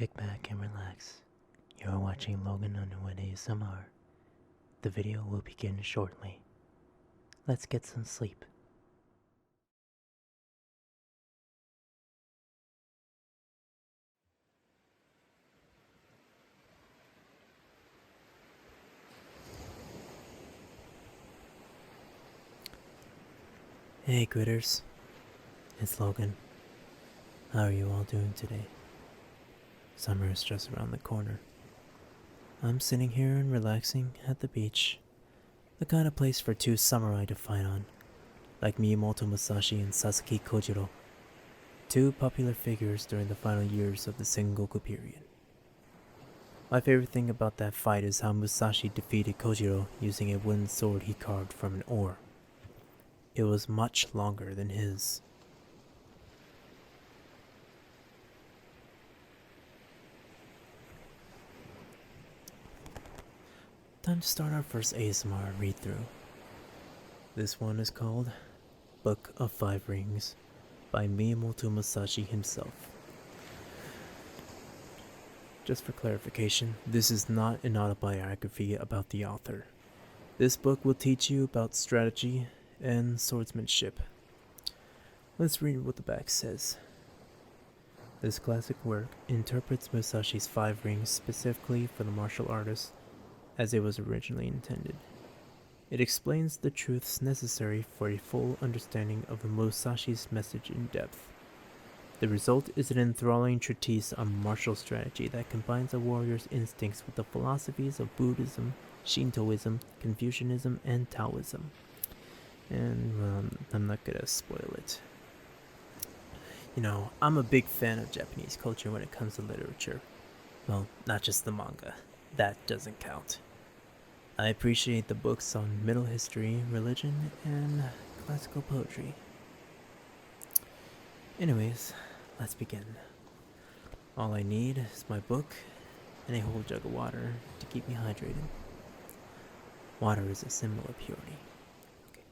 Kick back and relax. You're watching Logan Underwood ASMR. The video will begin shortly. Let's get some sleep. Hey critters, it's Logan. How are you all doing today? Summer is just around the corner. I'm sitting here and relaxing at the beach. The kind of place for two samurai to fight on, like Miyamoto Musashi and Sasaki Kojiro, two popular figures during the final years of the Sengoku period. My favorite thing about that fight is how Musashi defeated Kojiro using a wooden sword he carved from an oar. It was much longer than his. Time to start our first ASMR read-through. This one is called Book of Five Rings by Miyamoto Musashi himself. Just for clarification, this is not an autobiography about the author. This book will teach you about strategy and swordsmanship. Let's read what the back says. This classic work interprets Musashi's five rings specifically for the martial artist as it was originally intended. It explains the truths necessary for a full understanding of the Musashi's message in depth. The result is an enthralling treatise on martial strategy that combines a warrior's instincts with the philosophies of Buddhism, Shintoism, Confucianism, and Taoism. And I'm not gonna spoil it. You know, I'm a big fan of Japanese culture when it comes to literature. Well, not just the manga. That doesn't count. I appreciate the books on middle history, religion, and classical poetry. Anyways, let's begin. All I need is my book and a whole jug of water to keep me hydrated. Water is a symbol of purity. Okay.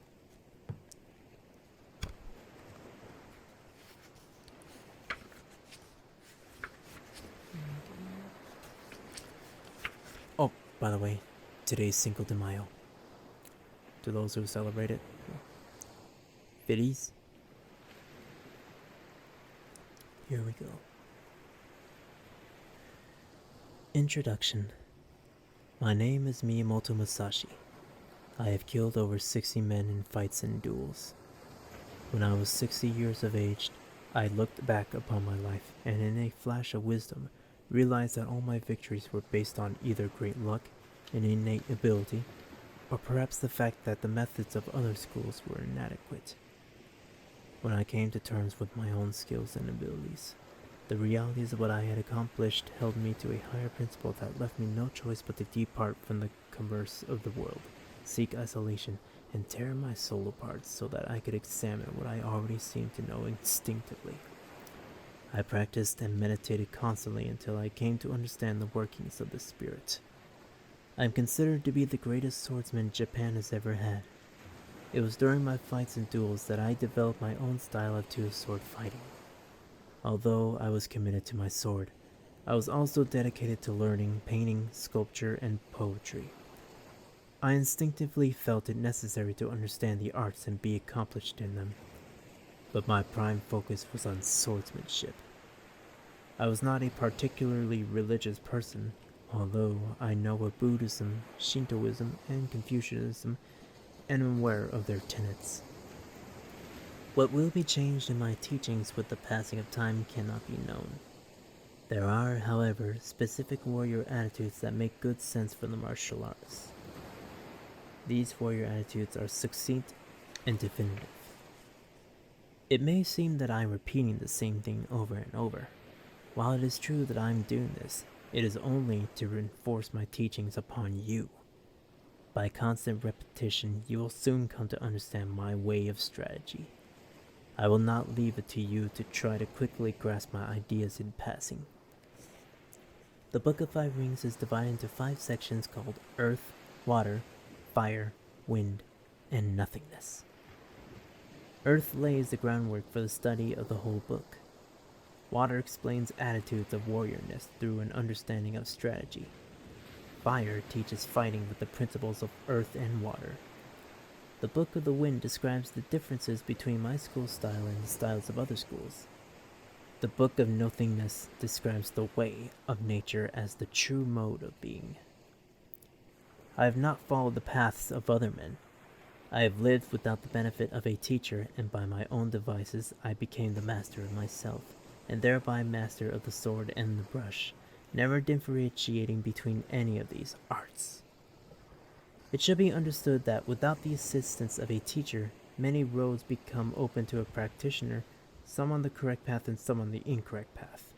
Oh, by the way, today's Cinco de Mayo. To those who celebrate it, Feliz. Here we go. Introduction. My name is Miyamoto Musashi. I have killed over 60 men in fights and duels. When I was 60 years of age, I looked back upon my life and in a flash of wisdom realized that all my victories were based on either great luck, an innate ability, or perhaps the fact that the methods of other schools were inadequate. When I came to terms with my own skills and abilities, the realities of what I had accomplished held me to a higher principle that left me no choice but to depart from the commerce of the world, seek isolation, and tear my soul apart so that I could examine what I already seemed to know instinctively. I practiced and meditated constantly until I came to understand the workings of the spirit. I am considered to be the greatest swordsman Japan has ever had. It was during my fights and duels that I developed my own style of two-sword fighting. Although I was committed to my sword, I was also dedicated to learning, painting, sculpture, and poetry. I instinctively felt it necessary to understand the arts and be accomplished in them, but my prime focus was on swordsmanship. I was not a particularly religious person, although I know of Buddhism, Shintoism, and Confucianism, and am aware of their tenets. What will be changed in my teachings with the passing of time cannot be known. There are, however, specific warrior attitudes that make good sense for the martial arts. These warrior attitudes are succinct and definitive. It may seem that I am repeating the same thing over and over. While it is true that I am doing this, it is only to reinforce my teachings upon you. By constant repetition, you will soon come to understand my way of strategy. I will not leave it to you to try to quickly grasp my ideas in passing. The Book of Five Rings is divided into 5 sections called Earth, Water, Fire, Wind, and Nothingness. Earth lays the groundwork for the study of the whole book. Water explains attitudes of warriorness through an understanding of strategy. Fire teaches fighting with the principles of earth and water. The Book of the Wind describes the differences between my school style and the styles of other schools. The Book of Nothingness describes the way of nature as the true mode of being. I have not followed the paths of other men. I have lived without the benefit of a teacher, and by my own devices I became the master of myself, and thereby master of the sword and the brush, never differentiating between any of these arts. It should be understood that without the assistance of a teacher, many roads become open to a practitioner, some on the correct path and some on the incorrect path.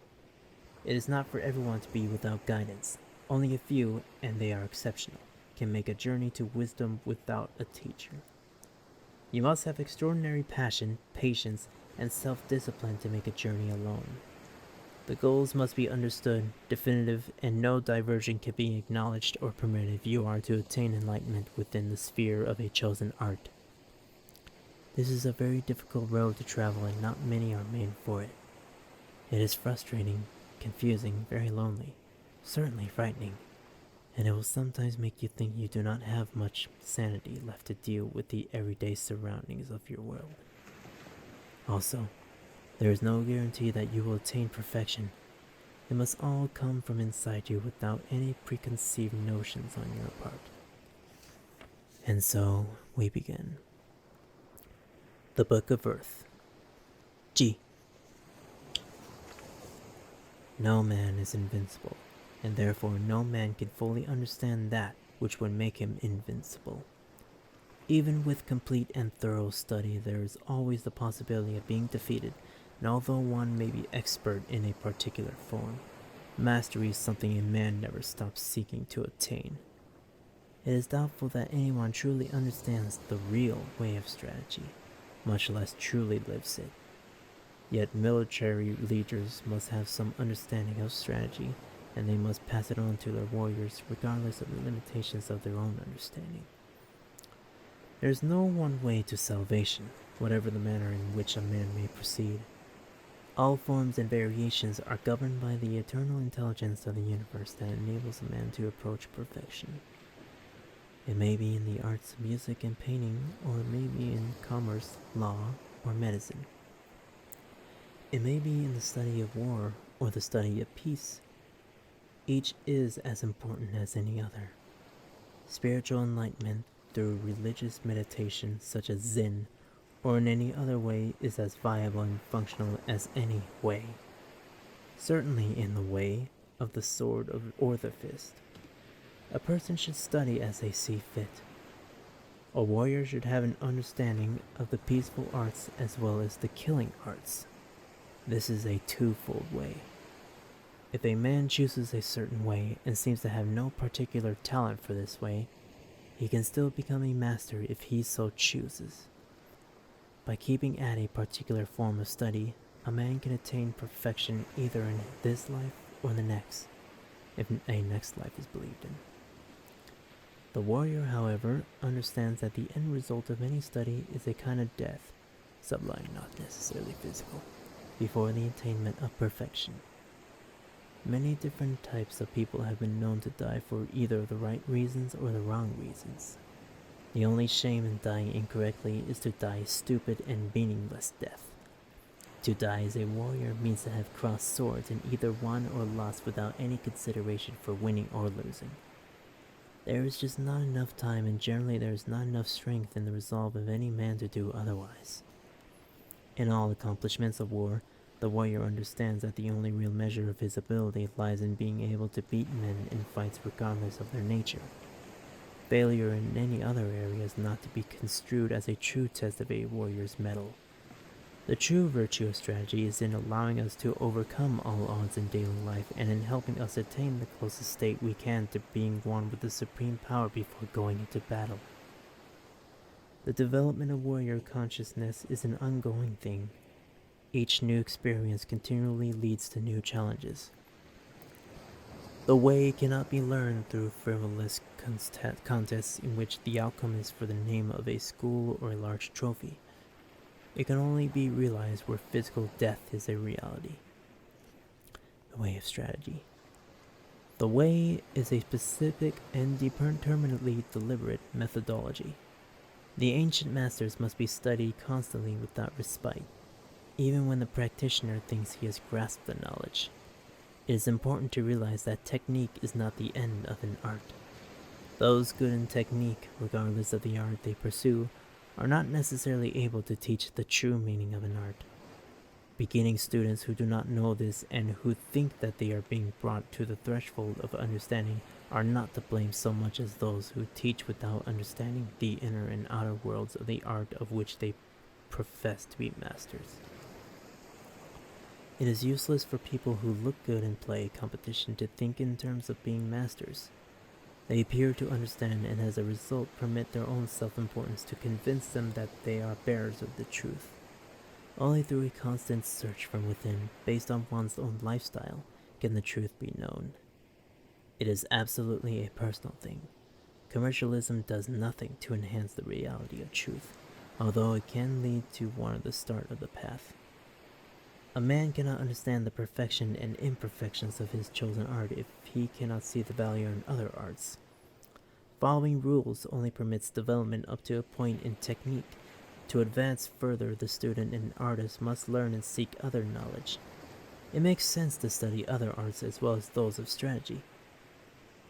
It is not for everyone to be without guidance. Only a few, and they are exceptional, can make a journey to wisdom without a teacher. You must have extraordinary passion, patience, and self-discipline to make a journey alone. The goals must be understood, definitive, and no diversion can be acknowledged or permitted if you are to attain enlightenment within the sphere of a chosen art. This is a very difficult road to travel, and not many are made for it. It is frustrating, confusing, very lonely, certainly frightening, and it will sometimes make you think you do not have much sanity left to deal with the everyday surroundings of your world. Also, there is no guarantee that you will attain perfection. It must all come from inside you without any preconceived notions on your part. And so, we begin. The Book of Earth. G. No man is invincible, and therefore no man can fully understand that which would make him invincible. Even with complete and thorough study, there is always the possibility of being defeated, and although one may be expert in a particular form, mastery is something a man never stops seeking to attain. It is doubtful that anyone truly understands the real way of strategy, much less truly lives it. Yet military leaders must have some understanding of strategy, and they must pass it on to their warriors regardless of the limitations of their own understanding. There is no one way to salvation, whatever the manner in which a man may proceed. All forms and variations are governed by the eternal intelligence of the universe that enables a man to approach perfection. It may be in the arts of music and painting, or it may be in commerce, law, or medicine. It may be in the study of war or the study of peace. Each is as important as any other. Spiritual enlightenment through religious meditation such as Zen or in any other way is as viable and functional as any way. Certainly in the way of the sword or the fist. A person should study as they see fit. A warrior should have an understanding of the peaceful arts as well as the killing arts. This is a twofold way. If a man chooses a certain way and seems to have no particular talent for this way, he can still become a master if he so chooses. By keeping at a particular form of study, a man can attain perfection either in this life or the next, if a next life is believed in. The warrior, however, understands that the end result of any study is a kind of death, sublime, not necessarily physical, before the attainment of perfection. Many different types of people have been known to die for either the right reasons or the wrong reasons. The only shame in dying incorrectly is to die a stupid and meaningless death. To die as a warrior means to have crossed swords and either won or lost without any consideration for winning or losing. There is just not enough time, and generally there is not enough strength in the resolve of any man to do otherwise. In all accomplishments of war, the warrior understands that the only real measure of his ability lies in being able to beat men in fights regardless of their nature. Failure in any other area is not to be construed as a true test of a warrior's mettle. The true virtue of strategy is in allowing us to overcome all odds in daily life and in helping us attain the closest state we can to being one with the supreme power before going into battle. The development of warrior consciousness is an ongoing thing. Each new experience continually leads to new challenges. The way cannot be learned through frivolous contests in which the outcome is for the name of a school or a large trophy. It can only be realized where physical death is a reality. the way of strategy. The way is a specific and determinedly deliberate methodology. The ancient masters must be studied constantly without respite, even when the practitioner thinks he has grasped the knowledge. It is important to realize that technique is not the end of an art. Those good in technique, regardless of the art they pursue, are not necessarily able to teach the true meaning of an art. Beginning students who do not know this and who think that they are being brought to the threshold of understanding are not to blame so much as those who teach without understanding the inner and outer worlds of the art of which they profess to be masters. It is useless for people who look good in play competition to think in terms of being masters. They appear to understand and as a result permit their own self-importance to convince them that they are bearers of the truth. Only through a constant search from within, based on one's own lifestyle, can the truth be known. It is absolutely a personal thing. Commercialism does nothing to enhance the reality of truth, although it can lead to one of the start of the path. A man cannot understand the perfection and imperfections of his chosen art if he cannot see the value in other arts. Following rules only permits development up to a point in technique. To advance further, the student and artist must learn and seek other knowledge. It makes sense to study other arts as well as those of strategy.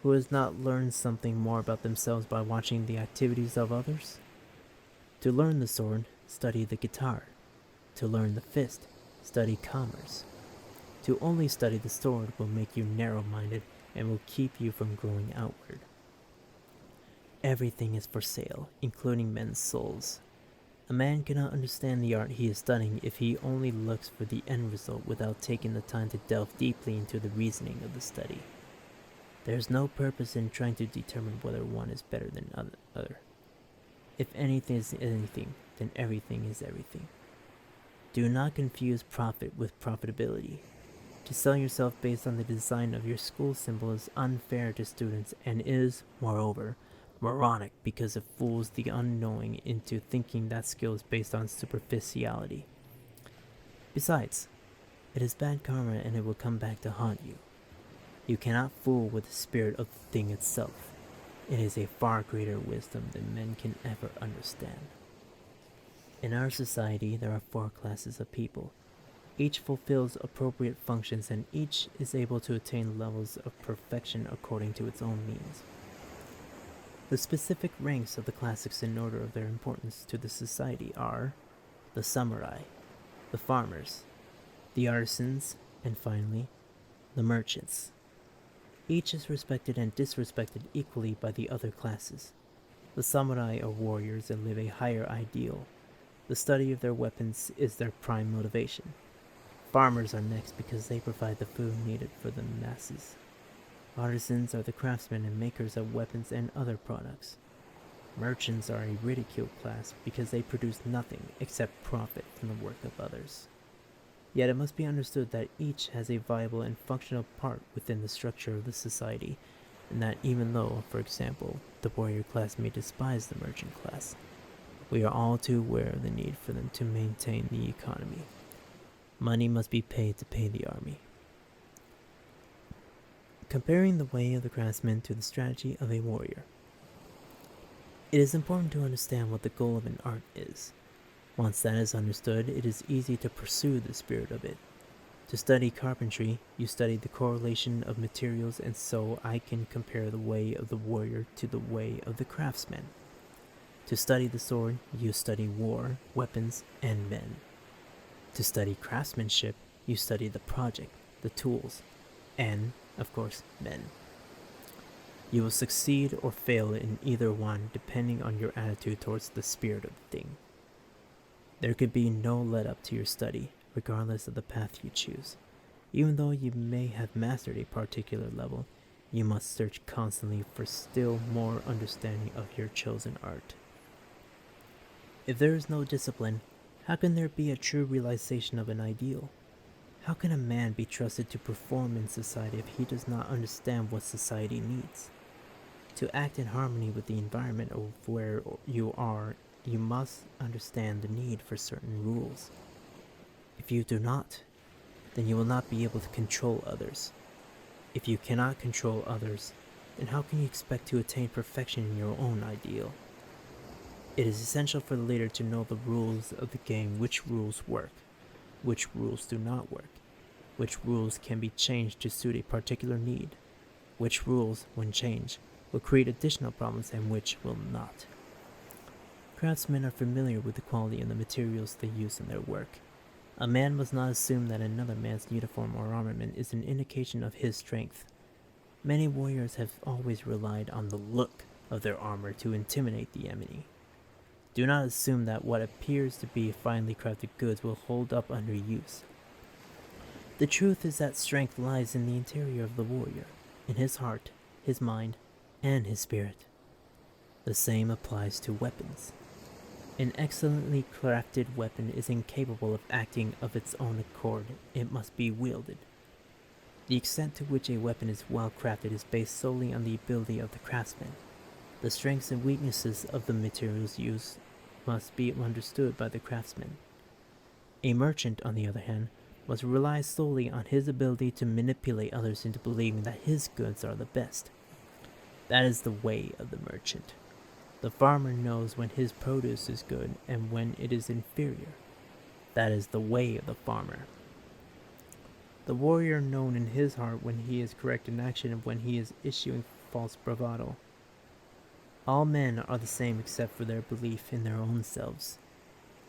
Who has not learned something more about themselves by watching the activities of others? To learn the sword, study the guitar. To learn the fist, study commerce. To only study the sword will make you narrow-minded and will keep you from growing outward. Everything is for sale, including men's souls. A man cannot understand the art he is studying if he only looks for the end result without taking the time to delve deeply into the reasoning of the study. There is no purpose in trying to determine whether one is better than other. If anything is anything, then everything is everything. Do not confuse profit with profitability. To sell yourself based on the design of your school symbol is unfair to students and is, moreover, moronic because it fools the unknowing into thinking that skill is based on superficiality. Besides, it is bad karma and it will come back to haunt you. You cannot fool with the spirit of the thing itself. It is a far greater wisdom than men can ever understand. In our society, there are 4 classes of people. Each fulfills appropriate functions and each is able to attain levels of perfection according to its own means. The specific ranks of the classics in order of their importance to the society are the samurai, the farmers, the artisans, and finally, the merchants. Each is respected and disrespected equally by the other classes. The samurai are warriors and live a higher ideal. The study of their weapons is their prime motivation. Farmers are next because they provide the food needed for the masses. Artisans are the craftsmen and makers of weapons and other products. Merchants are a ridiculed class because they produce nothing except profit from the work of others. Yet it must be understood that each has a viable and functional part within the structure of the society, and that even though, for example, the warrior class may despise the merchant class, we are all too aware of the need for them to maintain the economy. Money must be paid to pay the army. Comparing the way of the craftsman to the strategy of a warrior. It is important to understand what the goal of an art is. Once that is understood, it is easy to pursue the spirit of it. To study carpentry, you study the correlation of materials, and so I can compare the way of the warrior to the way of the craftsman. To study the sword, you study war, weapons, and men. To study craftsmanship, you study the project, the tools, and, of course, men. You will succeed or fail in either one depending on your attitude towards the spirit of the thing. There could be no let up to your study, regardless of the path you choose. Even though you may have mastered a particular level, you must search constantly for still more understanding of your chosen art. If there is no discipline, how can there be a true realization of an ideal? How can a man be trusted to perform in society if he does not understand what society needs? To act in harmony with the environment of where you are, you must understand the need for certain rules. If you do not, then you will not be able to control others. If you cannot control others, then how can you expect to attain perfection in your own ideal? It is essential for the leader to know the rules of the game, which rules work, which rules do not work, which rules can be changed to suit a particular need, which rules, when changed, will create additional problems and which will not. Craftsmen are familiar with the quality of the materials they use in their work. A man must not assume that another man's uniform or armament is an indication of his strength. Many warriors have always relied on the look of their armor to intimidate the enemy. Do not assume that what appears to be finely crafted goods will hold up under use. The truth is that strength lies in the interior of the warrior, in his heart, his mind, and his spirit. The same applies to weapons. An excellently crafted weapon is incapable of acting of its own accord. It must be wielded. The extent to which a weapon is well crafted is based solely on the ability of the craftsman. The strengths and weaknesses of the materials used must be understood by the craftsman. A merchant, on the other hand, must rely solely on his ability to manipulate others into believing that his goods are the best. That is the way of the merchant. The farmer knows when his produce is good and when it is inferior. That is the way of the farmer. The warrior knows in his heart when he is correct in action and when he is issuing false bravado. All men are the same except for their belief in their own selves,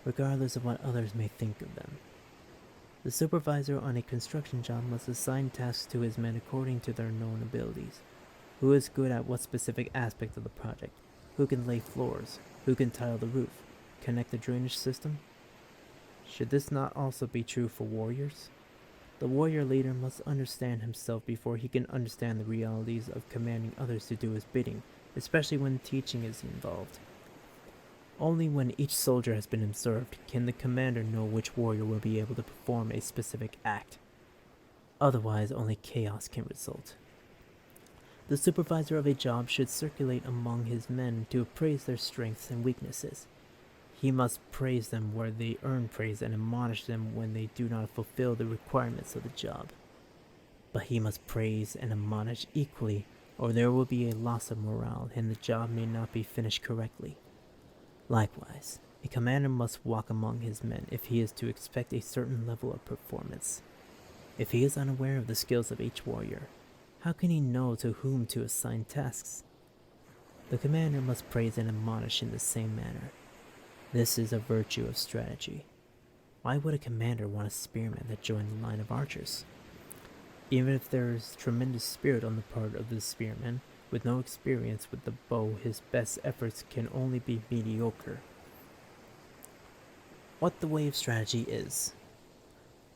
regardless of what others may think of them. The supervisor on a construction job must assign tasks to his men according to their known abilities. Who is good at what specific aspect of the project? Who can lay floors? Who can tile the roof? Connect the drainage system? Should this not also be true for warriors? The warrior leader must understand himself before he can understand the realities of commanding others to do his bidding, especially when teaching is involved. Only when each soldier has been observed can the commander know which warrior will be able to perform a specific act. Otherwise, only chaos can result. The supervisor of a job should circulate among his men to appraise their strengths and weaknesses. He must praise them where they earn praise and admonish them when they do not fulfill the requirements of the job. But he must praise and admonish equally, or there will be a loss of morale and the job may not be finished correctly. Likewise, a commander must walk among his men if he is to expect a certain level of performance. If he is unaware of the skills of each warrior, how can he know to whom to assign tasks? The commander must praise and admonish in the same manner. This is a virtue of strategy. Why would a commander want a spearman that joined the line of archers? Even if there is tremendous spirit on the part of the spearman, with no experience with the bow, his best efforts can only be mediocre. What the way of strategy is.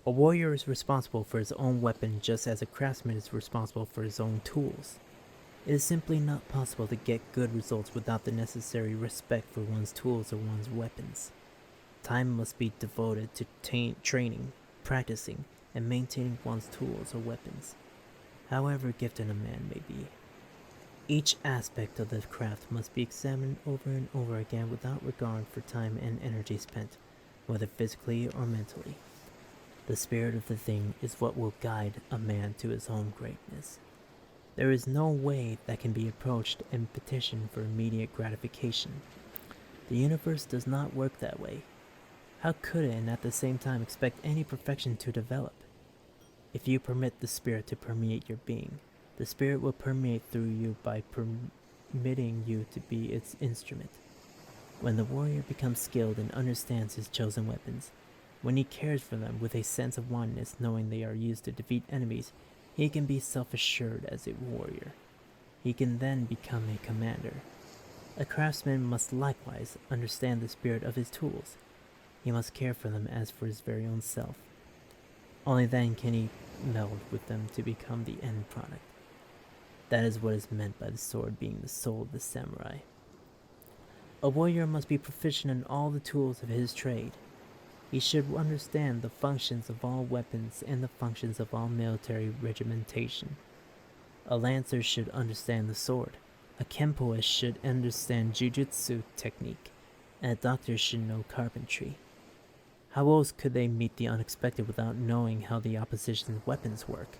A warrior is responsible for his own weapon just as a craftsman is responsible for his own tools. It is simply not possible to get good results without the necessary respect for one's tools or one's weapons. Time must be devoted to training, practicing, and maintaining one's tools or weapons, however gifted a man may be. Each aspect of the craft must be examined over and over again without regard for time and energy spent, whether physically or mentally. The spirit of the thing is what will guide a man to his own greatness. There is no way that can be approached and petitioned for immediate gratification. The universe does not work that way. How could it and at the same time expect any perfection to develop? If you permit the spirit to permeate your being, the spirit will permeate through you by permitting you to be its instrument. When the warrior becomes skilled and understands his chosen weapons, when he cares for them with a sense of oneness, knowing they are used to defeat enemies, he can be self-assured as a warrior. He can then become a commander. A craftsman must likewise understand the spirit of his tools. He must care for them as for his very own self. Only then can he meld with them to become the end product. That is what is meant by the sword being the soul of the samurai. A warrior must be proficient in all the tools of his trade. He should understand the functions of all weapons and the functions of all military regimentation. A lancer should understand the sword. A kenpoist should understand jujutsu technique, and a doctor should know carpentry. How else could they meet the unexpected without knowing how the opposition's weapons work?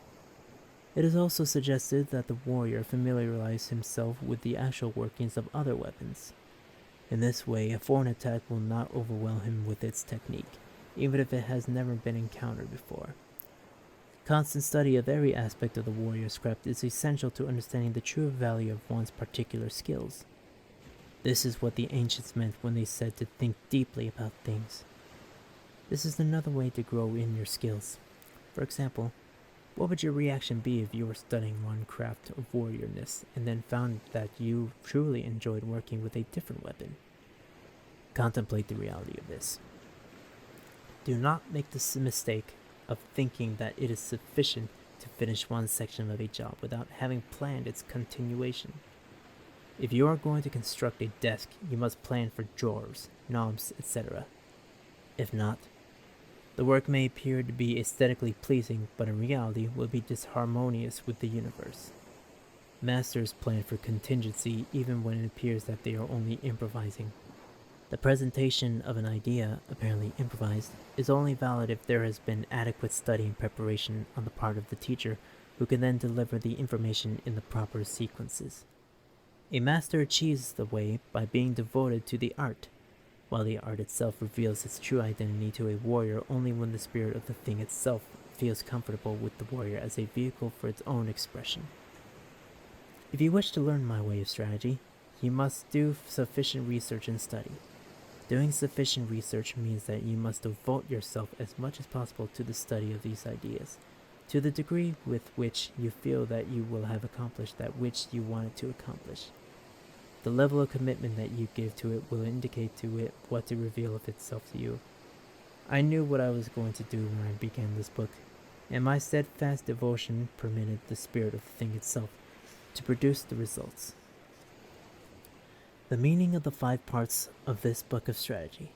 It is also suggested that the warrior familiarizes himself with the actual workings of other weapons. In this way, a foreign attack will not overwhelm him with its technique, even if it has never been encountered before. Constant study of every aspect of the warrior's craft is essential to understanding the true value of one's particular skills. This is what the ancients meant when they said to think deeply about things. This is another way to grow in your skills. For example, what would your reaction be if you were studying one craft of warriorness and then found that you truly enjoyed working with a different weapon? Contemplate the reality of this. Do not make the mistake of thinking that it is sufficient to finish one section of a job without having planned its continuation. If you are going to construct a desk, you must plan for drawers, knobs, etc. If not, the work may appear to be aesthetically pleasing, but in reality will be disharmonious with the universe. Masters plan for contingency even when it appears that they are only improvising. The presentation of an idea, apparently improvised, is only valid if there has been adequate study and preparation on the part of the teacher, who can then deliver the information in the proper sequences. A master achieves the way by being devoted to the art, while the art itself reveals its true identity to a warrior only when the spirit of the thing itself feels comfortable with the warrior as a vehicle for its own expression. If you wish to learn my way of strategy, you must do sufficient research and study. Doing sufficient research means that you must devote yourself as much as possible to the study of these ideas, to the degree with which you feel that you will have accomplished that which you wanted to accomplish. The level of commitment that you give to it will indicate to it what to reveal of itself to you. I knew what I was going to do when I began this book, and my steadfast devotion permitted the spirit of the thing itself to produce the results. The meaning of the 5 parts of this book of strategy.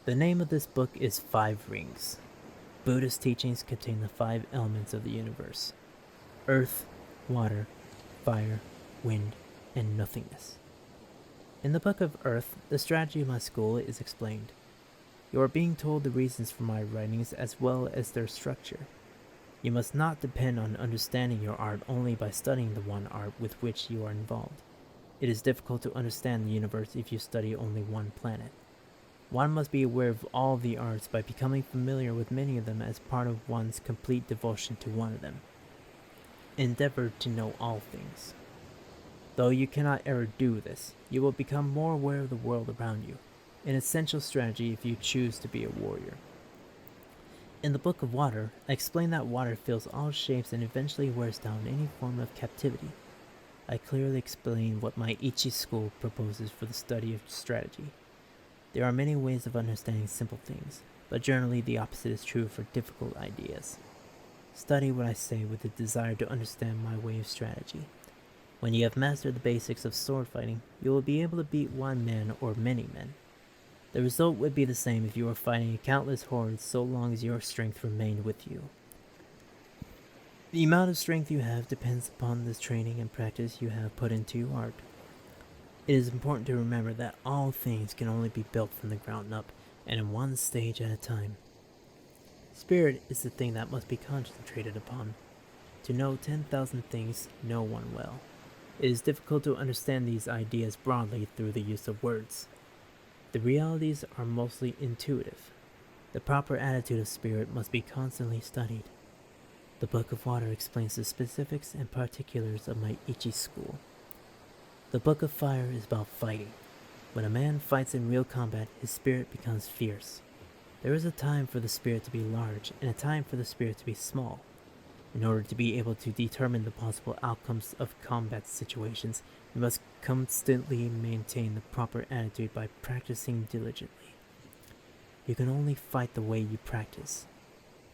The name of this book is 5 Rings. Buddhist teachings contain the 5 elements of the universe: earth, water, fire, wind, and nothingness. In the Book of Earth, the strategy of my school is explained. You are being told the reasons for my writings as well as their structure. You must not depend on understanding your art only by studying the one art with which you are involved. It is difficult to understand the universe if you study only one planet. One must be aware of all the arts by becoming familiar with many of them as part of one's complete devotion to one of them. Endeavor to know all things. Though you cannot ever do this, you will become more aware of the world around you, an essential strategy if you choose to be a warrior. In the Book of Water, I explain that water fills all shapes and eventually wears down any form of captivity. I clearly explain what my Ichi school proposes for the study of strategy. There are many ways of understanding simple things, but generally the opposite is true for difficult ideas. Study what I say with the desire to understand my way of strategy. When you have mastered the basics of sword fighting, you will be able to beat one man or many men. The result would be the same if you were fighting countless hordes so long as your strength remained with you. The amount of strength you have depends upon the training and practice you have put into your art. It is important to remember that all things can only be built from the ground up and in one stage at a time. Spirit is the thing that must be concentrated upon. To know 10,000 things, know one well. It is difficult to understand these ideas broadly through the use of words. The realities are mostly intuitive. The proper attitude of spirit must be constantly studied. The Book of Water explains the specifics and particulars of my Ichi school. The Book of Fire is about fighting. When a man fights in real combat, his spirit becomes fierce. There is a time for the spirit to be large and a time for the spirit to be small. In order to be able to determine the possible outcomes of combat situations, you must constantly maintain the proper attitude by practicing diligently. You can only fight the way you practice.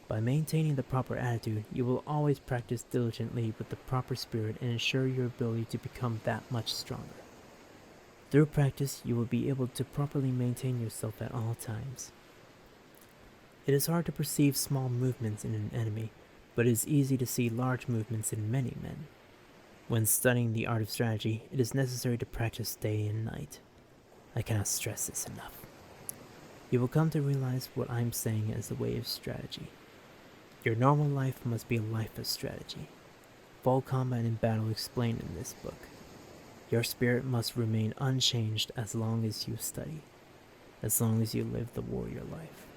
By maintaining the proper attitude, you will always practice diligently with the proper spirit and ensure your ability to become that much stronger. Through practice, you will be able to properly maintain yourself at all times. It is hard to perceive small movements in an enemy, but it is easy to see large movements in many men. When studying the art of strategy, it is necessary to practice day and night. I cannot stress this enough. You will come to realize what I'm saying as the way of strategy. Your normal life must be a life of strategy. Full combat and battle explained in this book. Your spirit must remain unchanged as long as you study, as long as you live the warrior life.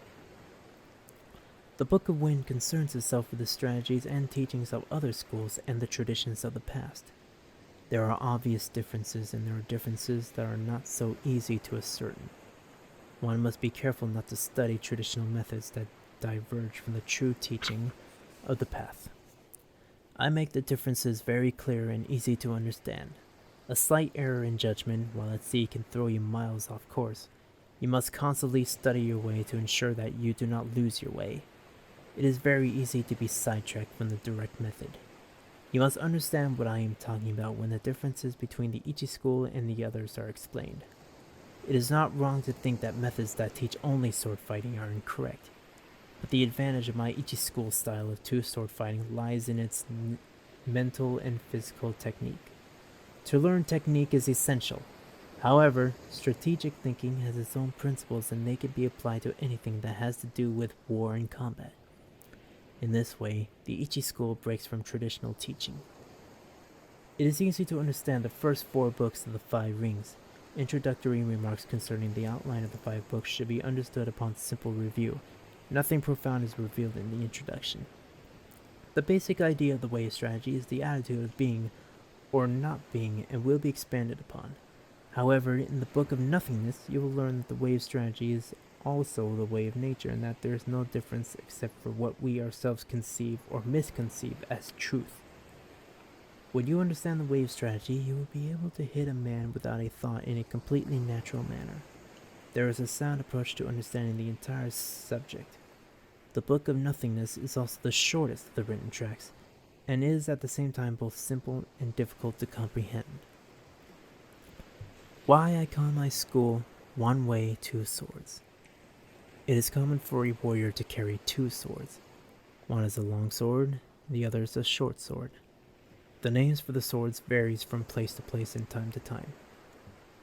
The Book of Wind concerns itself with the strategies and teachings of other schools and the traditions of the past. There are obvious differences, and there are differences that are not so easy to ascertain. One must be careful not to study traditional methods that diverge from the true teaching of the path. I make the differences very clear and easy to understand. A slight error in judgment while at sea can throw you miles off course. You must constantly study your way to ensure that you do not lose your way. It is very easy to be sidetracked from the direct method. You must understand what I am talking about when the differences between the Ichi school and the others are explained. It is not wrong to think that methods that teach only sword fighting are incorrect, but the advantage of my Ichi school style of two-sword fighting lies in its mental and physical technique. To learn technique is essential. However, strategic thinking has its own principles, and they can be applied to anything that has to do with war and combat. In this way, the Ichi school breaks from traditional teaching. It is easy to understand the first 4 books of the 5 rings. Introductory remarks concerning the outline of the 5 books should be understood upon simple review. Nothing profound is revealed in the introduction. The basic idea of the way of strategy is the attitude of being or not being, and will be expanded upon. However, in the Book of Nothingness, you will learn that the way of strategy is also the way of nature, and that there is no difference except for what we ourselves conceive or misconceive as truth. When you understand the way of strategy, you will be able to hit a man without a thought in a completely natural manner. There is a sound approach to understanding the entire subject. The Book of Nothingness is also the shortest of the written tracts, and is at the same time both simple and difficult to comprehend. Why I call my school One Way, Two Swords. It is common for a warrior to carry 2 swords. One is a long sword, the other is a short sword. The names for the swords varies from place to place and time to time.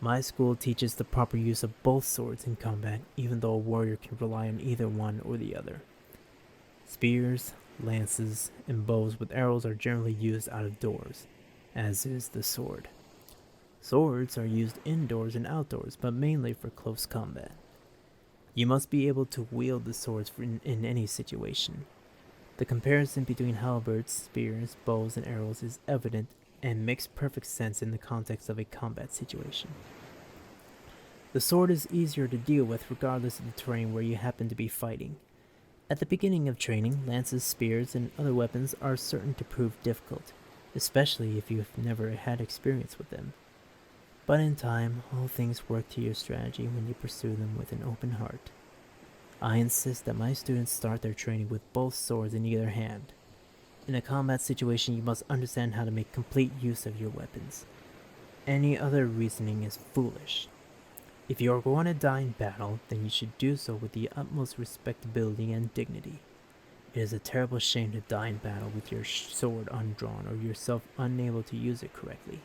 My school teaches the proper use of both swords in combat, even though a warrior can rely on either one or the other. Spears, lances, and bows with arrows are generally used out of doors, as is the sword. Swords are used indoors and outdoors, but mainly for close combat. You must be able to wield the swords in any situation. The comparison between halberds, spears, bows, and arrows is evident and makes perfect sense in the context of a combat situation. The sword is easier to deal with regardless of the terrain where you happen to be fighting. At the beginning of training, lances, spears, and other weapons are certain to prove difficult, especially if you have never had experience with them. But in time, all things work to your strategy when you pursue them with an open heart. I insist that my students start their training with both swords in either hand. In a combat situation, you must understand how to make complete use of your weapons. Any other reasoning is foolish. If you are going to die in battle, then you should do so with the utmost respectability and dignity. It is a terrible shame to die in battle with your sword undrawn or yourself unable to use it correctly.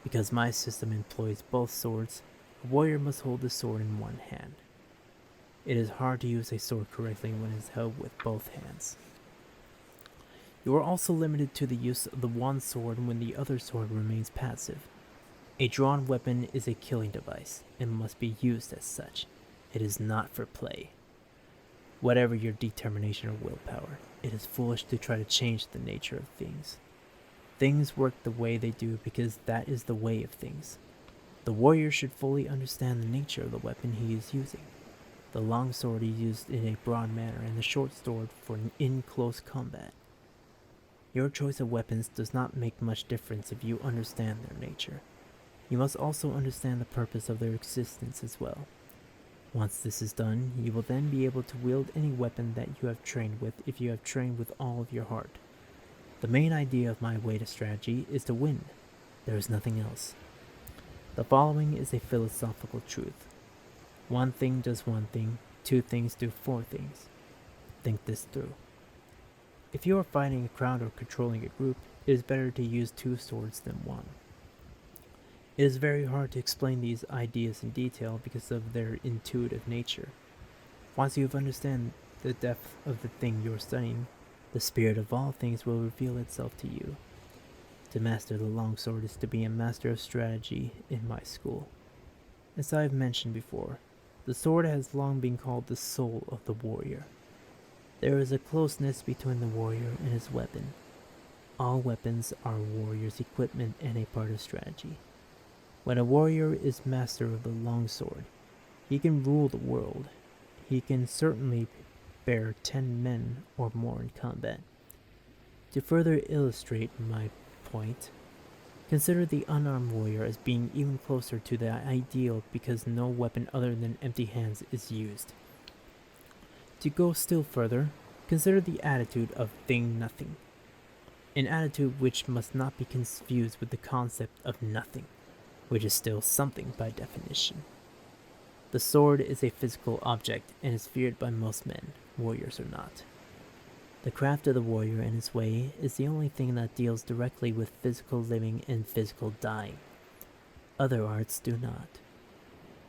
Because my system employs both swords, a warrior must hold the sword in one hand. It is hard to use a sword correctly when it is held with both hands. You are also limited to the use of the one sword when the other sword remains passive. A drawn weapon is a killing device and must be used as such. It is not for play. Whatever your determination or willpower, it is foolish to try to change the nature of things. Things work the way they do because that is the way of things. The warrior should fully understand the nature of the weapon he is using. The long sword is used in a broad manner and the short sword for in close combat. Your choice of weapons does not make much difference if you understand their nature. You must also understand the purpose of their existence as well. Once this is done, you will then be able to wield any weapon that you have trained with if you have trained with all of your heart. The main idea of my way to strategy is to win. There is nothing else. The following is a philosophical truth. One thing does one thing, 2 things do 4 things. Think this through. If you are fighting a crowd or controlling a group, it is better to use 2 swords than 1. It is very hard to explain these ideas in detail because of their intuitive nature. Once you understand the depth of the thing you're studying, the spirit of all things will reveal itself to you. To master the longsword is to be a master of strategy in my school. As I've mentioned before, the sword has long been called the soul of the warrior. There is a closeness between the warrior and his weapon. All weapons are a warrior's equipment and a part of strategy. When a warrior is master of the longsword, he can rule the world. He can certainly bear 10 men or more in combat. To further illustrate my point, consider the unarmed warrior as being even closer to the ideal because no weapon other than empty hands is used. To go still further, consider the attitude of thing nothing, an attitude which must not be confused with the concept of nothing, which is still something by definition. The sword is a physical object and is feared by most men, warriors or not. The craft of the warrior in its way is the only thing that deals directly with physical living and physical dying. Other arts do not.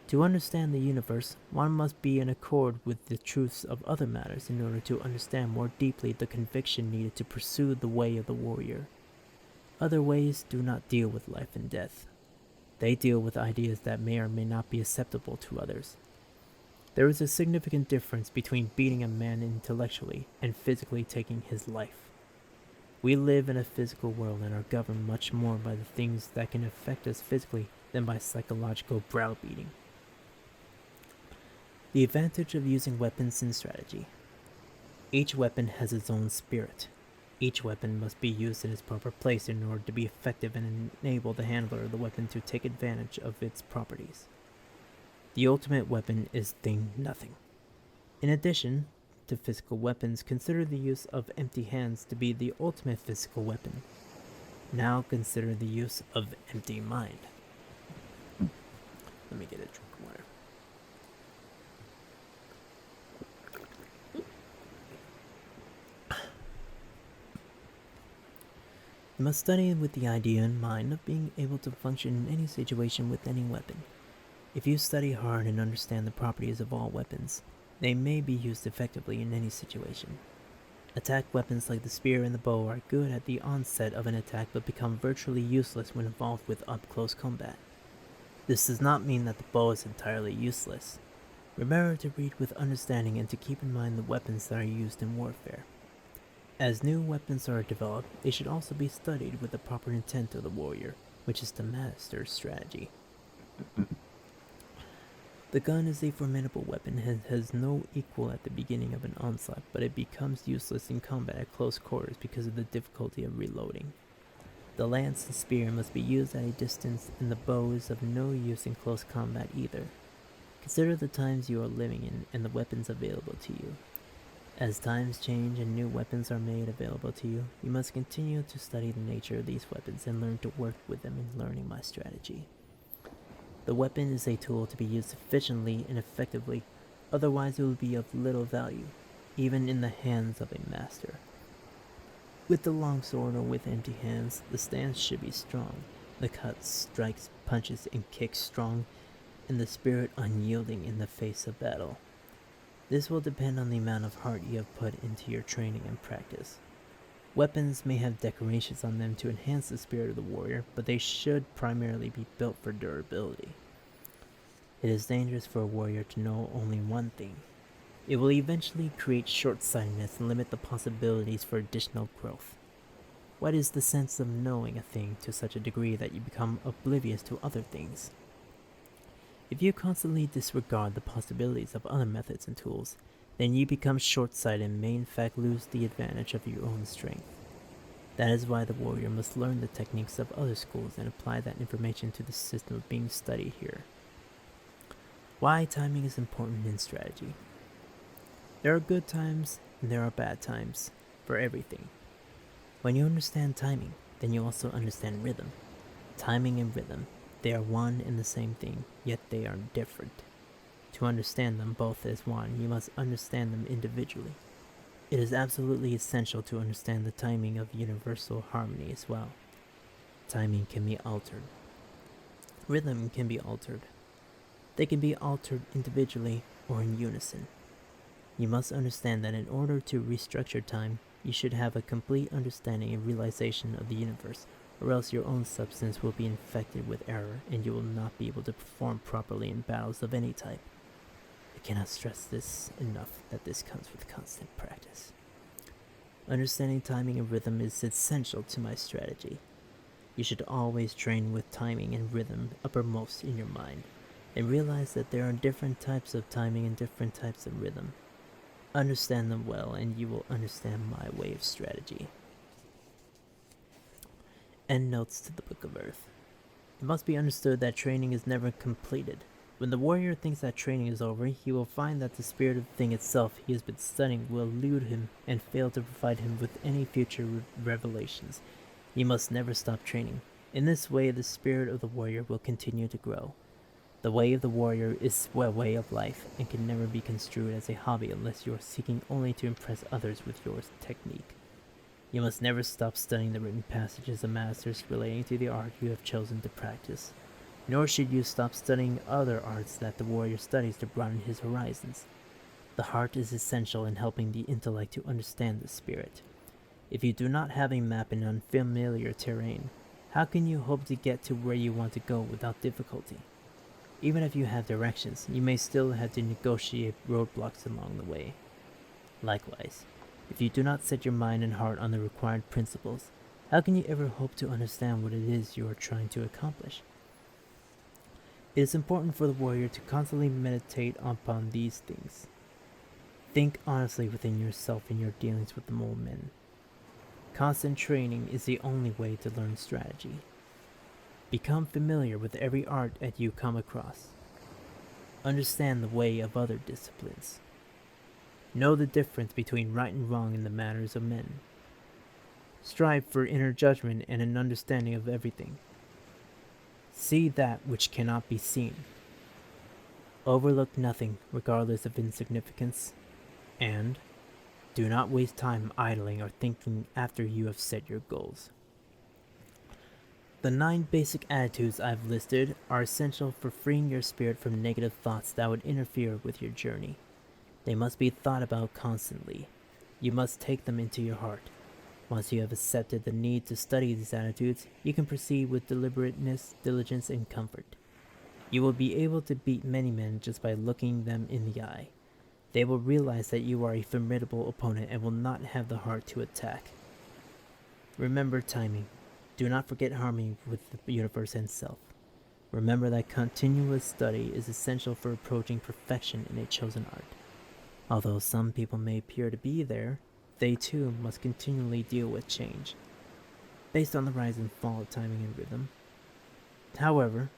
To understand the universe, one must be in accord with the truths of other matters in order to understand more deeply the conviction needed to pursue the way of the warrior. Other ways do not deal with life and death. They deal with ideas that may or may not be acceptable to others. There is a significant difference between beating a man intellectually and physically taking his life. We live in a physical world and are governed much more by the things that can affect us physically than by psychological browbeating. The advantage of using weapons in strategy. Each weapon has its own spirit. Each weapon must be used in its proper place in order to be effective and enable the handler of the weapon to take advantage of its properties. The ultimate weapon is thing nothing. In addition to physical weapons, consider the use of empty hands to be the ultimate physical weapon. Now consider the use of empty mind. Let me get a drink of water. You must study with the idea in mind of being able to function in any situation with any weapon. If you study hard and understand the properties of all weapons, they may be used effectively in any situation. Attack weapons like the spear and the bow are good at the onset of an attack but become virtually useless when involved with up-close combat. This does not mean that the bow is entirely useless. Remember to read with understanding and to keep in mind the weapons that are used in warfare. As new weapons are developed, they should also be studied with the proper intent of the warrior, which is to master strategy. The gun is a formidable weapon and has no equal at the beginning of an onslaught, but it becomes useless in combat at close quarters because of the difficulty of reloading. The lance and spear must be used at a distance, and the bow is of no use in close combat either. Consider the times you are living in and the weapons available to you. As times change and new weapons are made available to you, you must continue to study the nature of these weapons and learn to work with them in learning my strategy. The weapon is a tool to be used efficiently and effectively, otherwise it will be of little value, even in the hands of a master. With the longsword or with empty hands, the stance should be strong, the cuts, strikes, punches, and kicks strong, and the spirit unyielding in the face of battle. This will depend on the amount of heart you have put into your training and practice. Weapons may have decorations on them to enhance the spirit of the warrior, but they should primarily be built for durability. It is dangerous for a warrior to know only one thing. It will eventually create short-sightedness and limit the possibilities for additional growth. What is the sense of knowing a thing to such a degree that you become oblivious to other things? If you constantly disregard the possibilities of other methods and tools, then you become short-sighted and may in fact lose the advantage of your own strength. That is why the warrior must learn the techniques of other schools and apply that information to the system being studied here. Why timing is important in strategy. There are good times and there are bad times for everything. When you understand timing, then you also understand rhythm. Timing and rhythm, they are one and the same thing, yet they are different. To understand them both as one, you must understand them individually. It is absolutely essential to understand the timing of universal harmony as well. Timing can be altered. Rhythm can be altered. They can be altered individually or in unison. You must understand that in order to restructure time, you should have a complete understanding and realization of the universe, or else your own substance will be infected with error and you will not be able to perform properly in battles of any type. I cannot stress this enough that this comes with constant practice. Understanding timing and rhythm is essential to my strategy. You should always train with timing and rhythm uppermost in your mind, and realize that there are different types of timing and different types of rhythm. Understand them well, and you will understand my way of strategy. Endnotes to the Book of Earth. It must be understood that training is never completed. When the warrior thinks that training is over, he will find that the spirit of the thing itself he has been studying will elude him and fail to provide him with any future revelations. He must never stop training. In this way, the spirit of the warrior will continue to grow. The way of the warrior is a way of life and can never be construed as a hobby unless you are seeking only to impress others with your technique. You must never stop studying the written passages of masters relating to the art you have chosen to practice. Nor should you stop studying other arts that the warrior studies to broaden his horizons. The heart is essential in helping the intellect to understand the spirit. If you do not have a map in unfamiliar terrain, how can you hope to get to where you want to go without difficulty? Even if you have directions, you may still have to negotiate roadblocks along the way. Likewise, if you do not set your mind and heart on the required principles, how can you ever hope to understand what it is you are trying to accomplish? It is important for the warrior to constantly meditate upon these things. Think honestly within yourself in your dealings with the mole men. Constant training is the only way to learn strategy. Become familiar with every art that you come across. Understand the way of other disciplines. Know the difference between right and wrong in the matters of men. Strive for inner judgment and an understanding of everything. See that which cannot be seen. Overlook nothing, regardless of insignificance. And do not waste time idling or thinking after you have set your goals. The 9 basic attitudes I've listed are essential for freeing your spirit from negative thoughts that would interfere with your journey. They must be thought about constantly. You must take them into your heart. Once you have accepted the need to study these attitudes, you can proceed with deliberateness, diligence, and comfort. You will be able to beat many men just by looking them in the eye. They will realize that you are a formidable opponent and will not have the heart to attack. Remember timing. Do not forget harmony with the universe and self. Remember that continuous study is essential for approaching perfection in a chosen art. Although some people may appear to be there, they too must continually deal with change, based on the rise and fall of timing and rhythm. However,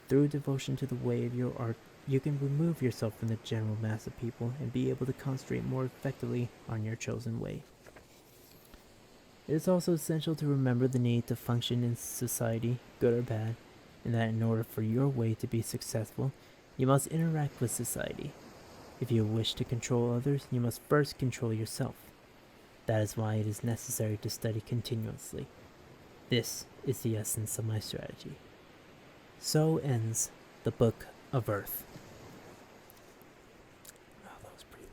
through devotion to the way of your art, you can remove yourself from the general mass of people and be able to concentrate more effectively on your chosen way. It is also essential to remember the need to function in society, good or bad, and that in order for your way to be successful, you must interact with society. If you wish to control others, you must first control yourself. That is why it is necessary to study continuously. This is the essence of my strategy. So ends the Book of Earth. Wow, that was pretty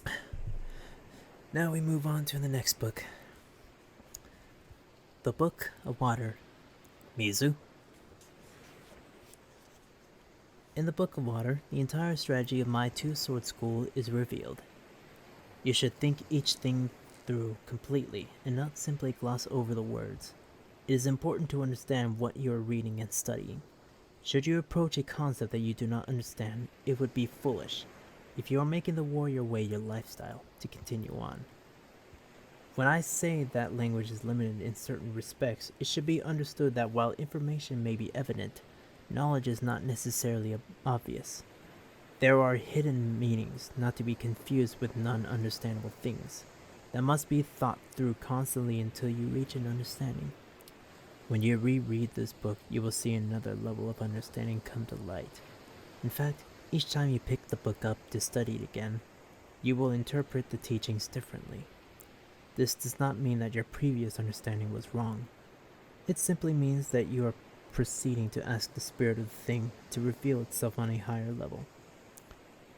long. Now we move on to the next book. The Book of Water. Mizu. In the Book of Water, the entire strategy of my two-sword school is revealed. You should think each thing through completely, and not simply gloss over the words. It is important to understand what you are reading and studying. Should you approach a concept that you do not understand, it would be foolish, if you are making the warrior way your lifestyle, to continue on. When I say that language is limited in certain respects, it should be understood that while information may be evident, knowledge is not necessarily obvious. There are hidden meanings, not to be confused with non-understandable things, that must be thought through constantly until you reach an understanding. When you reread this book, you will see another level of understanding come to light. In fact, each time you pick the book up to study it again, you will interpret the teachings differently. This does not mean that your previous understanding was wrong. It simply means that you are proceeding to ask the spirit of the thing to reveal itself on a higher level.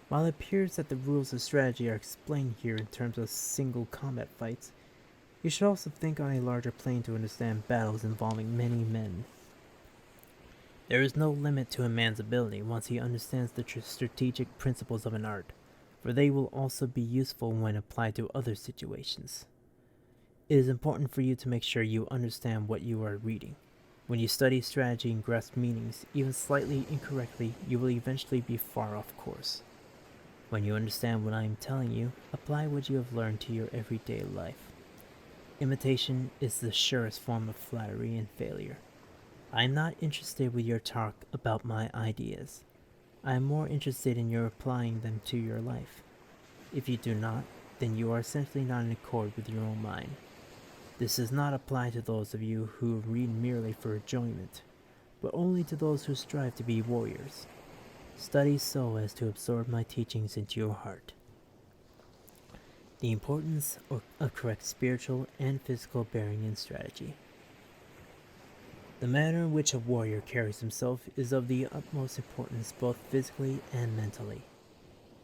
While it appears that the rules of strategy are explained here in terms of single combat fights, you should also think on a larger plane to understand battles involving many men. There is no limit to a man's ability once he understands the strategic principles of an art, for they will also be useful when applied to other situations. It is important for you to make sure you understand what you are reading. When you study strategy and grasp meanings, even slightly incorrectly, you will eventually be far off course. When you understand what I am telling you, apply what you have learned to your everyday life. Imitation is the surest form of flattery and failure. I am not interested with your talk about my ideas. I am more interested in your applying them to your life. If you do not, then you are essentially not in accord with your own mind. This does not apply to those of you who read merely for enjoyment, but only to those who strive to be warriors. Study so as to absorb my teachings into your heart. The importance of correct spiritual and physical bearing in strategy. The manner in which a warrior carries himself is of the utmost importance both physically and mentally.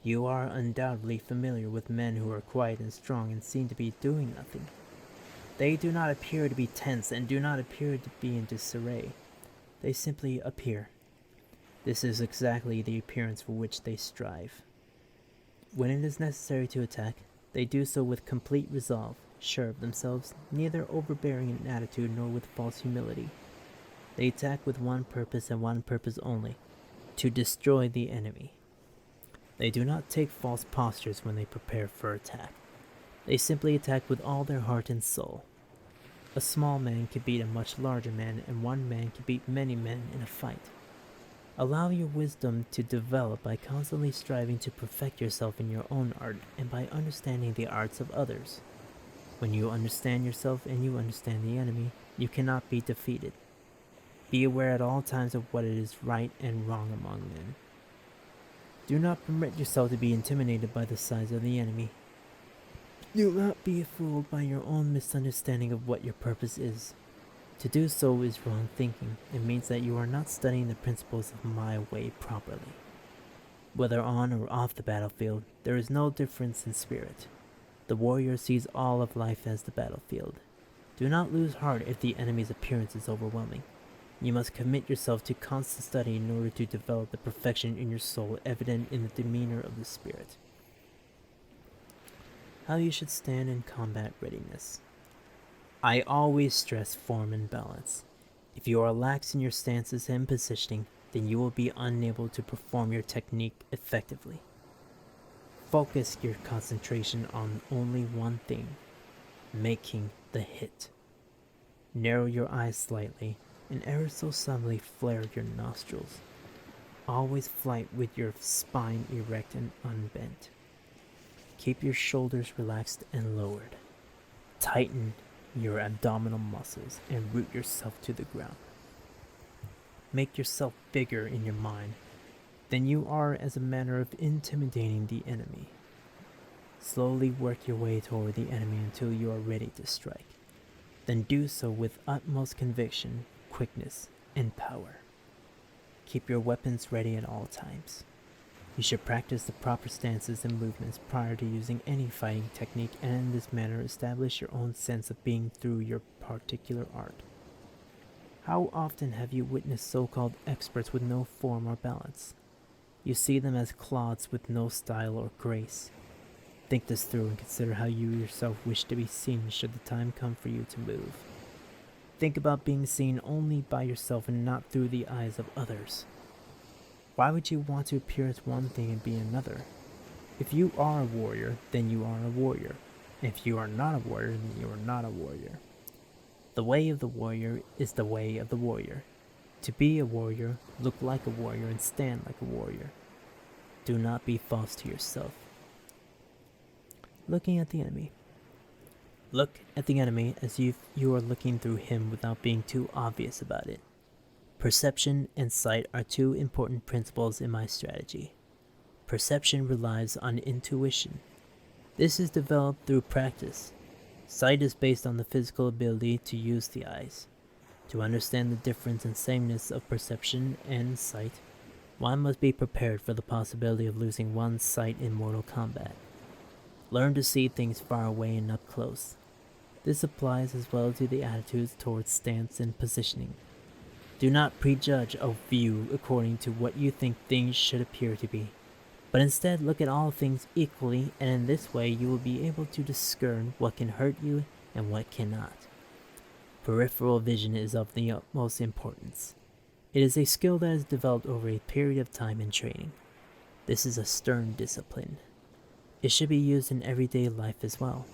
You are undoubtedly familiar with men who are quiet and strong and seem to be doing nothing. They do not appear to be tense and do not appear to be in disarray. They simply appear. This is exactly the appearance for which they strive. When it is necessary to attack, they do so with complete resolve, sure of themselves, neither overbearing in attitude nor with false humility. They attack with one purpose and one purpose only, to destroy the enemy. They do not take false postures when they prepare for attack. They simply attack with all their heart and soul. A small man can beat a much larger man, and one man can beat many men in a fight. Allow your wisdom to develop by constantly striving to perfect yourself in your own art and by understanding the arts of others. When you understand yourself and you understand the enemy, you cannot be defeated. Be aware at all times of what is right and wrong among men. Do not permit yourself to be intimidated by the size of the enemy. Do not be fooled by your own misunderstanding of what your purpose is. To do so is wrong thinking. It means that you are not studying the principles of my way properly. Whether on or off the battlefield, there is no difference in spirit. The warrior sees all of life as the battlefield. Do not lose heart if the enemy's appearance is overwhelming. You must commit yourself to constant study in order to develop the perfection in your soul evident in the demeanor of the spirit. How you should stand in combat readiness. I always stress form and balance. If you are lax in your stances and positioning, then you will be unable to perform your technique effectively. Focus your concentration on only one thing, making the hit. Narrow your eyes slightly and ever so subtly flare your nostrils. Always fight with your spine erect and unbent. Keep your shoulders relaxed and lowered. Tighten your abdominal muscles and root yourself to the ground. Make yourself bigger in your mind than you are as a manner of intimidating the enemy. Slowly work your way toward the enemy until you are ready to strike. Then do so with utmost conviction, quickness, and power. Keep your weapons ready at all times. You should practice the proper stances and movements prior to using any fighting technique, and in this manner establish your own sense of being through your particular art. How often have you witnessed so-called experts with no form or balance? You see them as clods with no style or grace. Think this through and consider how you yourself wish to be seen should the time come for you to move. Think about being seen only by yourself and not through the eyes of others. Why would you want to appear as one thing and be another? If you are a warrior, then you are a warrior. If you are not a warrior, then you are not a warrior. The way of the warrior is the way of the warrior. To be a warrior, look like a warrior and stand like a warrior. Do not be false to yourself. Looking at the enemy. Look at the enemy as if you are looking through him without being too obvious about it. Perception and sight are two important principles in my strategy. Perception relies on intuition. This is developed through practice. Sight is based on the physical ability to use the eyes. To understand the difference and sameness of perception and sight, one must be prepared for the possibility of losing one's sight in mortal combat. Learn to see things far away and up close. This applies as well to the attitudes towards stance and positioning. Do not prejudge a view according to what you think things should appear to be, but instead look at all things equally, and in this way you will be able to discern what can hurt you and what cannot. Peripheral vision is of the utmost importance. It is a skill that is developed over a period of time and training. This is a stern discipline. It should be used in everyday life as well.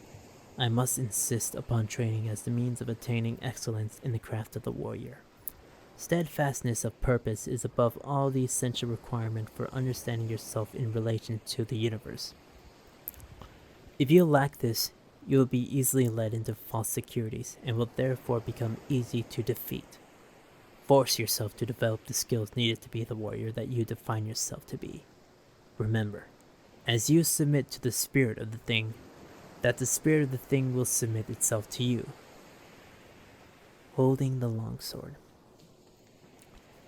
I must insist upon training as the means of attaining excellence in the craft of the warrior. Steadfastness of purpose is above all the essential requirement for understanding yourself in relation to the universe. If you lack this, you will be easily led into false securities and will therefore become easy to defeat. Force yourself to develop the skills needed to be the warrior that you define yourself to be. Remember, as you submit to the spirit of the thing, that the spirit of the thing will submit itself to you. Holding the longsword.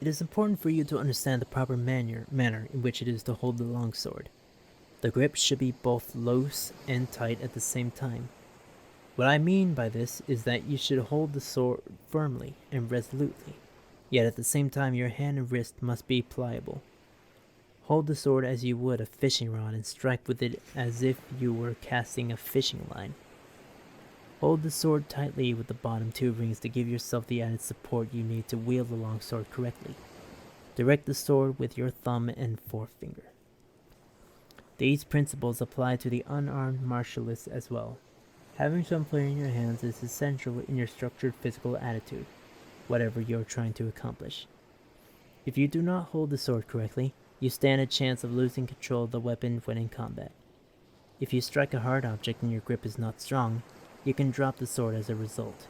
It is important for you to understand the proper manner in which it is to hold the longsword. The grip should be both loose and tight at the same time. What I mean by this is that you should hold the sword firmly and resolutely, yet at the same time your hand and wrist must be pliable. Hold the sword as you would a fishing rod and strike with it as if you were casting a fishing line. Hold the sword tightly with the bottom two rings to give yourself the added support you need to wield the longsword correctly. Direct the sword with your thumb and forefinger. These principles apply to the unarmed martialist as well. Having some play in your hands is essential in your structured physical attitude, whatever you are trying to accomplish. If you do not hold the sword correctly, you stand a chance of losing control of the weapon when in combat. If you strike a hard object and your grip is not strong, you can drop the sword as a result.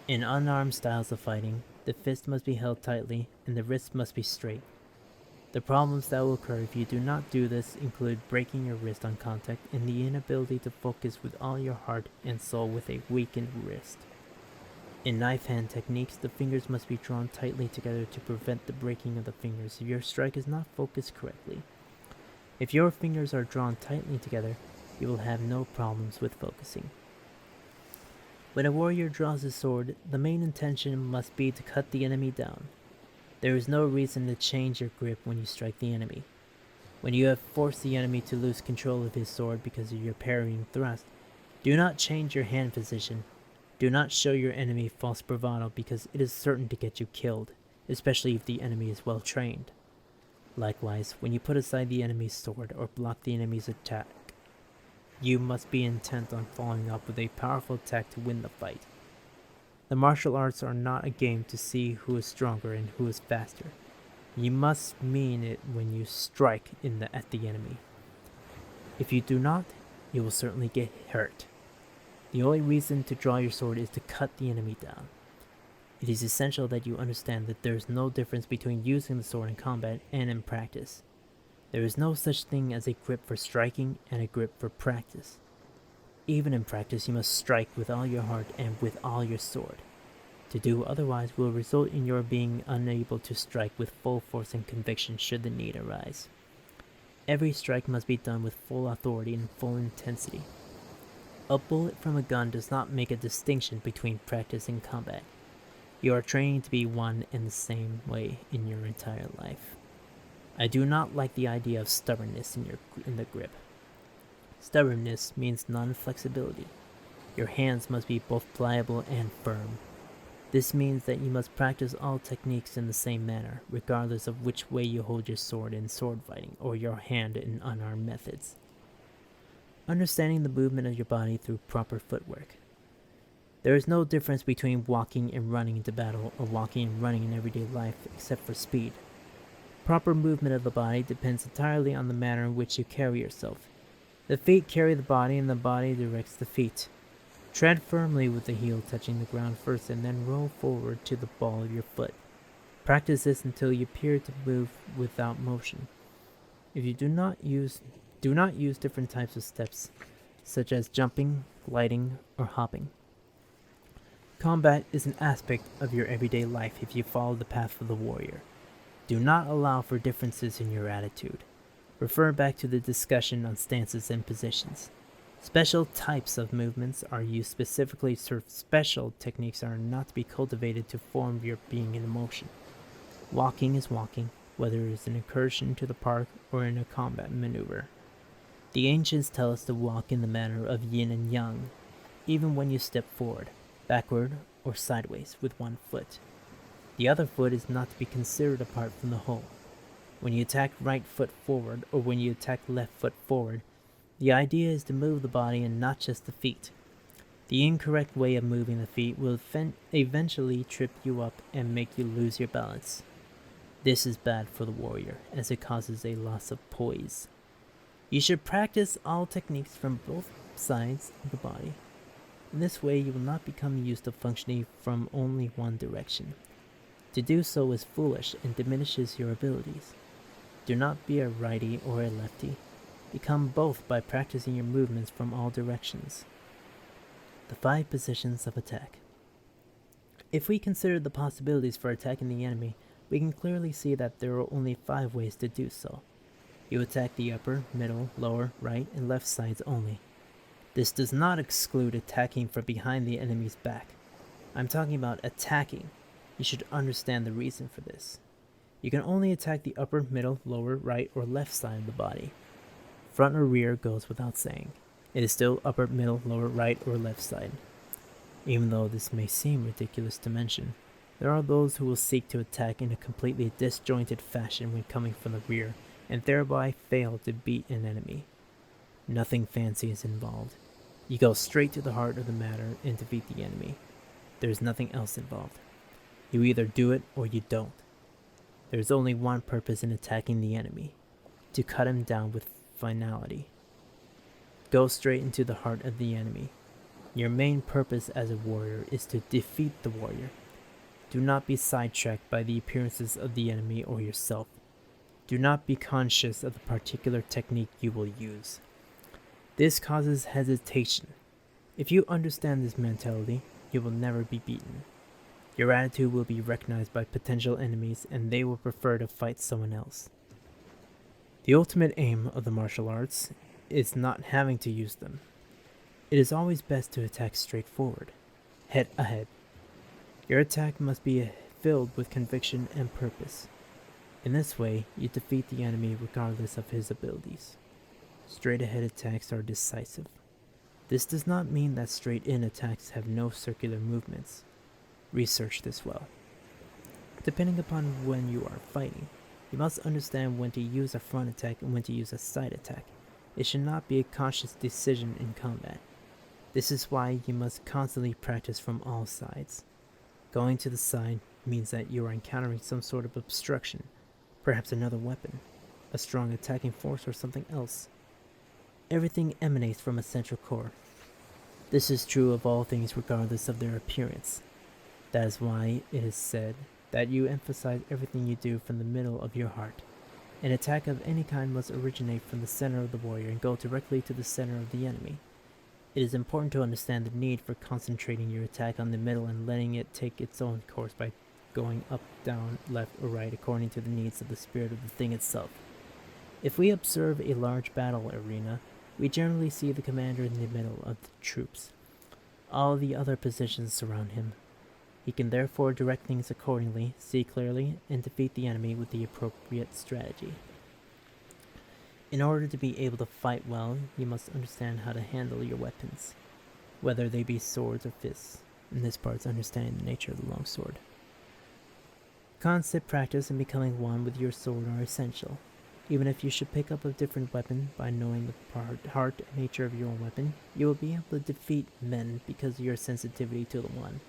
In unarmed styles of fighting, the fist must be held tightly and the wrist must be straight. The problems that will occur if you do not do this include breaking your wrist on contact and the inability to focus with all your heart and soul with a weakened wrist. In knife hand techniques, the fingers must be drawn tightly together to prevent the breaking of the fingers if your strike is not focused correctly. If your fingers are drawn tightly together, you will have no problems with focusing. When a warrior draws his sword, the main intention must be to cut the enemy down. There is no reason to change your grip when you strike the enemy. When you have forced the enemy to lose control of his sword because of your parrying thrust, do not change your hand position. Do not show your enemy false bravado because it is certain to get you killed, especially if the enemy is well trained. Likewise, when you put aside the enemy's sword or block the enemy's attack, you must be intent on following up with a powerful attack to win the fight. The martial arts are not a game to see who is stronger and who is faster. You must mean it when you strike at the enemy. If you do not, you will certainly get hurt. The only reason to draw your sword is to cut the enemy down. It is essential that you understand that there is no difference between using the sword in combat and in practice. There is no such thing as a grip for striking and a grip for practice. Even in practice, you must strike with all your heart and with all your sword. To do otherwise will result in your being unable to strike with full force and conviction should the need arise. Every strike must be done with full authority and full intensity. A bullet from a gun does not make a distinction between practice and combat. You are training to be one and the same way in your entire life. I do not like the idea of stubbornness in the grip. Stubbornness means non-flexibility. Your hands must be both pliable and firm. This means that you must practice all techniques in the same manner, regardless of which way you hold your sword in sword fighting or your hand in unarmed methods. Understanding the movement of your body through proper footwork. There is no difference between walking and running into battle or walking and running in everyday life except for speed. Proper movement of the body depends entirely on the manner in which you carry yourself. The feet carry the body and the body directs the feet. Tread firmly with the heel touching the ground first and then roll forward to the ball of your foot. Practice this until you appear to move without motion. If you do not use different types of steps, such as jumping, gliding, or hopping. Combat is an aspect of your everyday life if you follow the path of the warrior. Do not allow for differences in your attitude. Refer back to the discussion on stances and positions. Special types of movements are used specifically so special techniques are not to be cultivated to form your being in motion. Walking is walking, whether it is an incursion to the park or in a combat maneuver. The ancients tell us to walk in the manner of yin and yang, even when you step forward, backward, or sideways with one foot. The other foot is not to be considered apart from the whole. When you attack right foot forward or when you attack left foot forward, the idea is to move the body and not just the feet. The incorrect way of moving the feet will eventually trip you up and make you lose your balance. This is bad for the warrior, as it causes a loss of poise. You should practice all techniques from both sides of the body. In this way, you will not become used to functioning from only one direction. To do so is foolish and diminishes your abilities. Do not be a righty or a lefty. Become both by practicing your movements from all directions. The 5 positions of attack. If we consider the possibilities for attacking the enemy, we can clearly see that there are only 5 ways to do so. You attack the upper, middle, lower, right, and left sides only. This does not exclude attacking from behind the enemy's back. I'm talking about attacking. You should understand the reason for this. You can only attack the upper, middle, lower, right, or left side of the body. Front or rear goes without saying. It is still upper, middle, lower, right, or left side. Even though this may seem ridiculous to mention, there are those who will seek to attack in a completely disjointed fashion when coming from the rear, and thereby fail to beat an enemy. Nothing fancy is involved. You go straight to the heart of the matter and defeat the enemy. There is nothing else involved. You either do it or you don't. There is only one purpose in attacking the enemy: to cut him down with finality. Go straight into the heart of the enemy. Your main purpose as a warrior is to defeat the warrior. Do not be sidetracked by the appearances of the enemy or yourself. Do not be conscious of the particular technique you will use. This causes hesitation. If you understand this mentality, you will never be beaten. Your attitude will be recognized by potential enemies and they will prefer to fight someone else. The ultimate aim of the martial arts is not having to use them. It is always best to attack straightforward, head ahead. Your attack must be filled with conviction and purpose. In this way, you defeat the enemy regardless of his abilities. Straight-ahead attacks are decisive. This does not mean that straight-in attacks have no circular movements. Research this well. Depending upon when you are fighting, you must understand when to use a front attack and when to use a side attack. It should not be a conscious decision in combat. This is why you must constantly practice from all sides. Going to the side means that you are encountering some sort of obstruction, perhaps another weapon, a strong attacking force, or something else. Everything emanates from a central core. This is true of all things regardless of their appearance. That is why it is said that you emphasize everything you do from the middle of your heart. An attack of any kind must originate from the center of the warrior and go directly to the center of the enemy. It is important to understand the need for concentrating your attack on the middle and letting it take its own course by going up, down, left, or right according to the needs of the spirit of the thing itself. If we observe a large battle arena, we generally see the commander in the middle of the troops. All the other positions surround him. He can therefore direct things accordingly, see clearly, and defeat the enemy with the appropriate strategy. In order to be able to fight well, you must understand how to handle your weapons, whether they be swords or fists. In this part is understanding the nature of the long sword. Constant practice and becoming one with your sword are essential. Even if you should pick up a different weapon, by knowing the heart and nature of your own weapon, you will be able to defeat men because of your sensitivity to the one.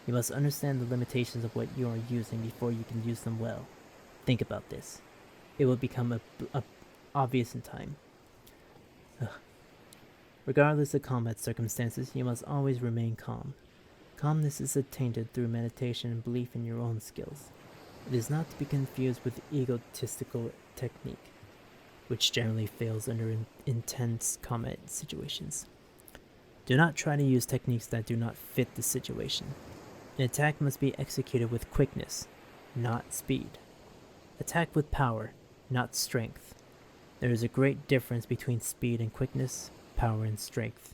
You must understand the limitations of what you are using before you can use them well. Think about this. It will become obvious in time. Regardless of combat circumstances, you must always remain calm. Calmness is attained through meditation and belief in your own skills. It is not to be confused with egotistical technique, which generally fails under intense combat situations. Do not try to use techniques that do not fit the situation. An attack must be executed with quickness, not speed. Attack with power, not strength. There is a great difference between speed and quickness, power and strength.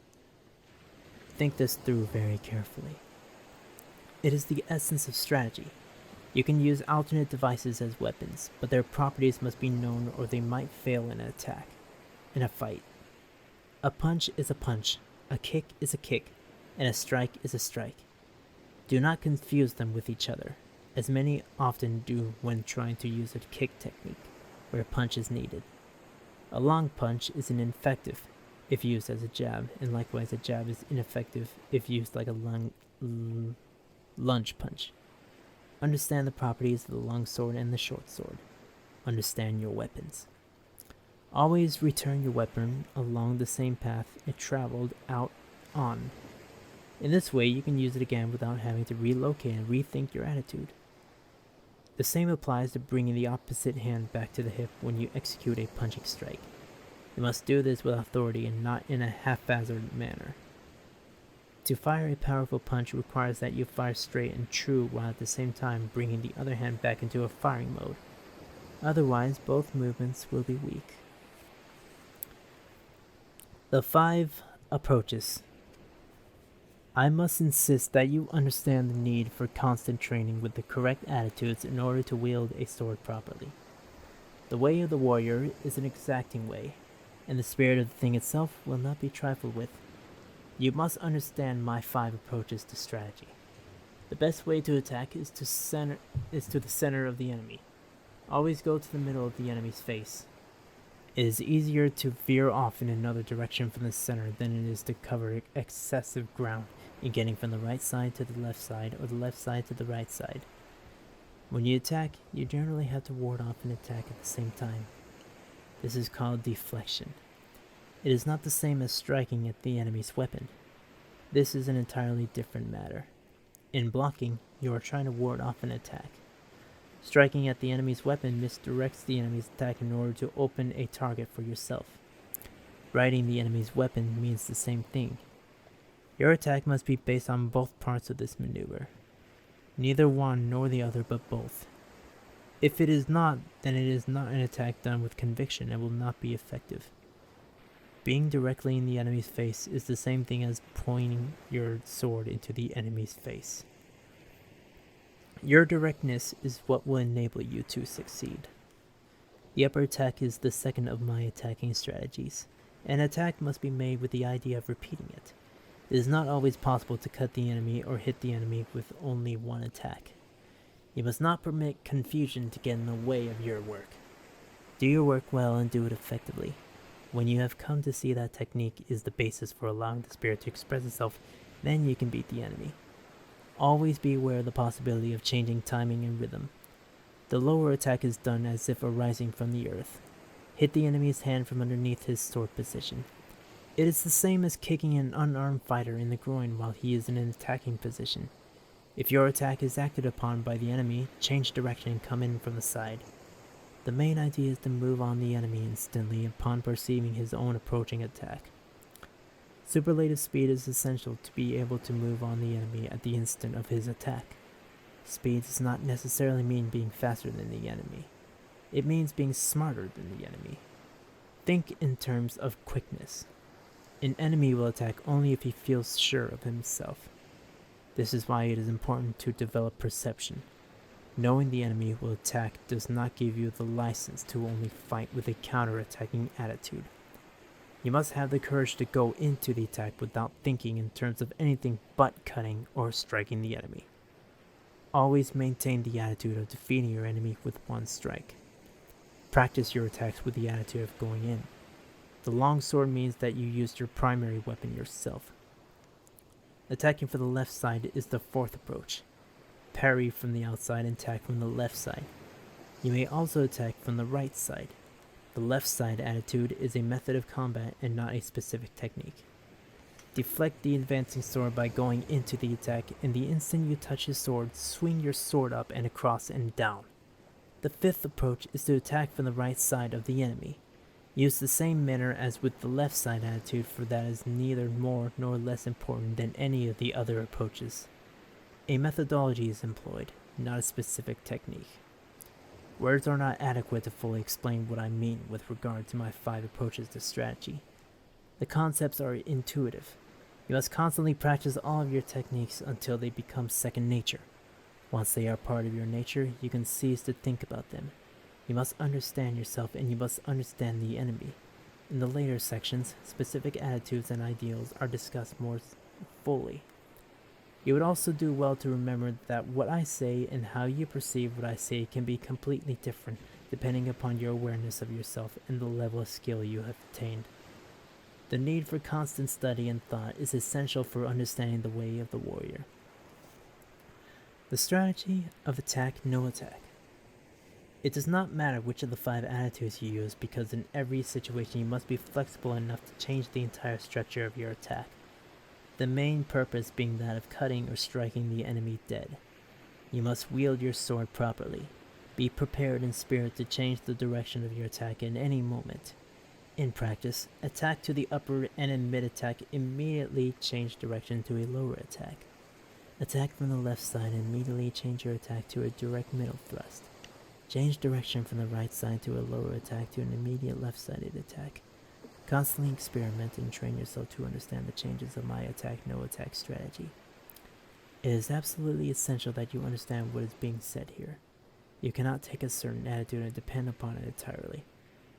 Think this through very carefully. It is the essence of strategy. You can use alternate devices as weapons, but their properties must be known or they might fail in an attack, in a fight. A punch is a punch, a kick is a kick, and a strike is a strike. Do not confuse them with each other, as many often do when trying to use a kick technique, where a punch is needed. A long punch is ineffective if used as a jab, and likewise a jab is ineffective if used like a lunge punch. Understand the properties of the long sword and the short sword. Understand your weapons. Always return your weapon along the same path it traveled out on. In this way, you can use it again without having to relocate and rethink your attitude. The same applies to bringing the opposite hand back to the hip when you execute a punching strike. You must do this with authority and not in a haphazard manner. To fire a powerful punch requires that you fire straight and true while at the same time bringing the other hand back into a firing mode. Otherwise, both movements will be weak. The 5 approaches. I must insist that you understand the need for constant training with the correct attitudes in order to wield a sword properly. The way of the warrior is an exacting way, and the spirit of the thing itself will not be trifled with. You must understand my 5 approaches to strategy. The best way to attack is to the center of the enemy. Always go to the middle of the enemy's face. It is easier to veer off in another direction from the center than it is to cover excessive ground in getting from the right side to the left side or the left side to the right side. When you attack, you generally have to ward off an attack at the same time. This is called deflection. It is not the same as striking at the enemy's weapon. This is an entirely different matter. In blocking, you are trying to ward off an attack. Striking at the enemy's weapon misdirects the enemy's attack in order to open a target for yourself. Riding the enemy's weapon means the same thing. Your attack must be based on both parts of this maneuver. Neither one nor the other, but both. If it is not, then it is not an attack done with conviction and will not be effective. Being directly in the enemy's face is the same thing as pointing your sword into the enemy's face. Your directness is what will enable you to succeed. The upper attack is the second of my attacking strategies. An attack must be made with the idea of repeating it. It is not always possible to cut the enemy or hit the enemy with only one attack. You must not permit confusion to get in the way of your work. Do your work well and do it effectively. When you have come to see that technique is the basis for allowing the spirit to express itself, then you can beat the enemy. Always be aware of the possibility of changing timing and rhythm. The lower attack is done as if arising from the earth. Hit the enemy's hand from underneath his sword position. It is the same as kicking an unarmed fighter in the groin while he is in an attacking position. If your attack is acted upon by the enemy, change direction and come in from the side. The main idea is to move on the enemy instantly upon perceiving his own approaching attack. Superlative speed is essential to be able to move on the enemy at the instant of his attack. Speed does not necessarily mean being faster than the enemy. It means being smarter than the enemy. Think in terms of quickness. An enemy will attack only if he feels sure of himself. This is why it is important to develop perception. Knowing the enemy will attack does not give you the license to only fight with a counter-attacking attitude. You must have the courage to go into the attack without thinking in terms of anything but cutting or striking the enemy. Always maintain the attitude of defeating your enemy with one strike. Practice your attacks with the attitude of going in. The long sword means that you use your primary weapon yourself. Attacking from the left side is the 4th approach. Parry from the outside and attack from the left side. You may also attack from the right side. The left side attitude is a method of combat and not a specific technique. Deflect the advancing sword by going into the attack, and the instant you touch his sword, swing your sword up and across and down. The 5th approach is to attack from the right side of the enemy. Use the same manner as with the left side attitude, for that is neither more nor less important than any of the other approaches. A methodology is employed, not a specific technique. Words are not adequate to fully explain what I mean with regard to my 5 approaches to strategy. The concepts are intuitive. You must constantly practice all of your techniques until they become second nature. Once they are part of your nature, you can cease to think about them. You must understand yourself and you must understand the enemy. In the later sections, specific attitudes and ideals are discussed more fully. You would also do well to remember that what I say and how you perceive what I say can be completely different depending upon your awareness of yourself and the level of skill you have attained. The need for constant study and thought is essential for understanding the way of the warrior. The strategy of attack, no attack. It does not matter which of the 5 attitudes you use, because in every situation you must be flexible enough to change the entire structure of your attack. The main purpose being that of cutting or striking the enemy dead. You must wield your sword properly. Be prepared in spirit to change the direction of your attack in any moment. In practice, attack to the upper and in mid-attack immediately change direction to a lower attack. Attack from the left side and immediately change your attack to a direct middle thrust. Change direction from the right side to a lower attack to an immediate left-sided attack. Constantly experiment and train yourself to understand the changes of my attack, no attack strategy. It is absolutely essential that you understand what is being said here. You cannot take a certain attitude and depend upon it entirely.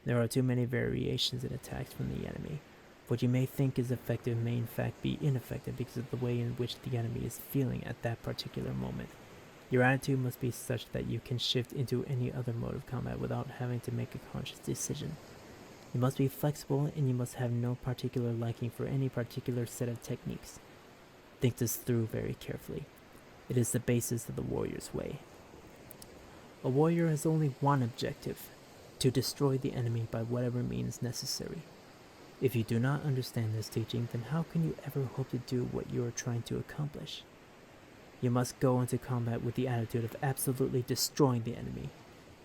There are too many variations in attacks from the enemy. What you may think is effective may in fact be ineffective because of the way in which the enemy is feeling at that particular moment. Your attitude must be such that you can shift into any other mode of combat without having to make a conscious decision. You must be flexible and you must have no particular liking for any particular set of techniques. Think this through very carefully. It is the basis of the warrior's way. A warrior has only one objective: to destroy the enemy by whatever means necessary. If you do not understand this teaching, then how can you ever hope to do what you are trying to accomplish? You must go into combat with the attitude of absolutely destroying the enemy.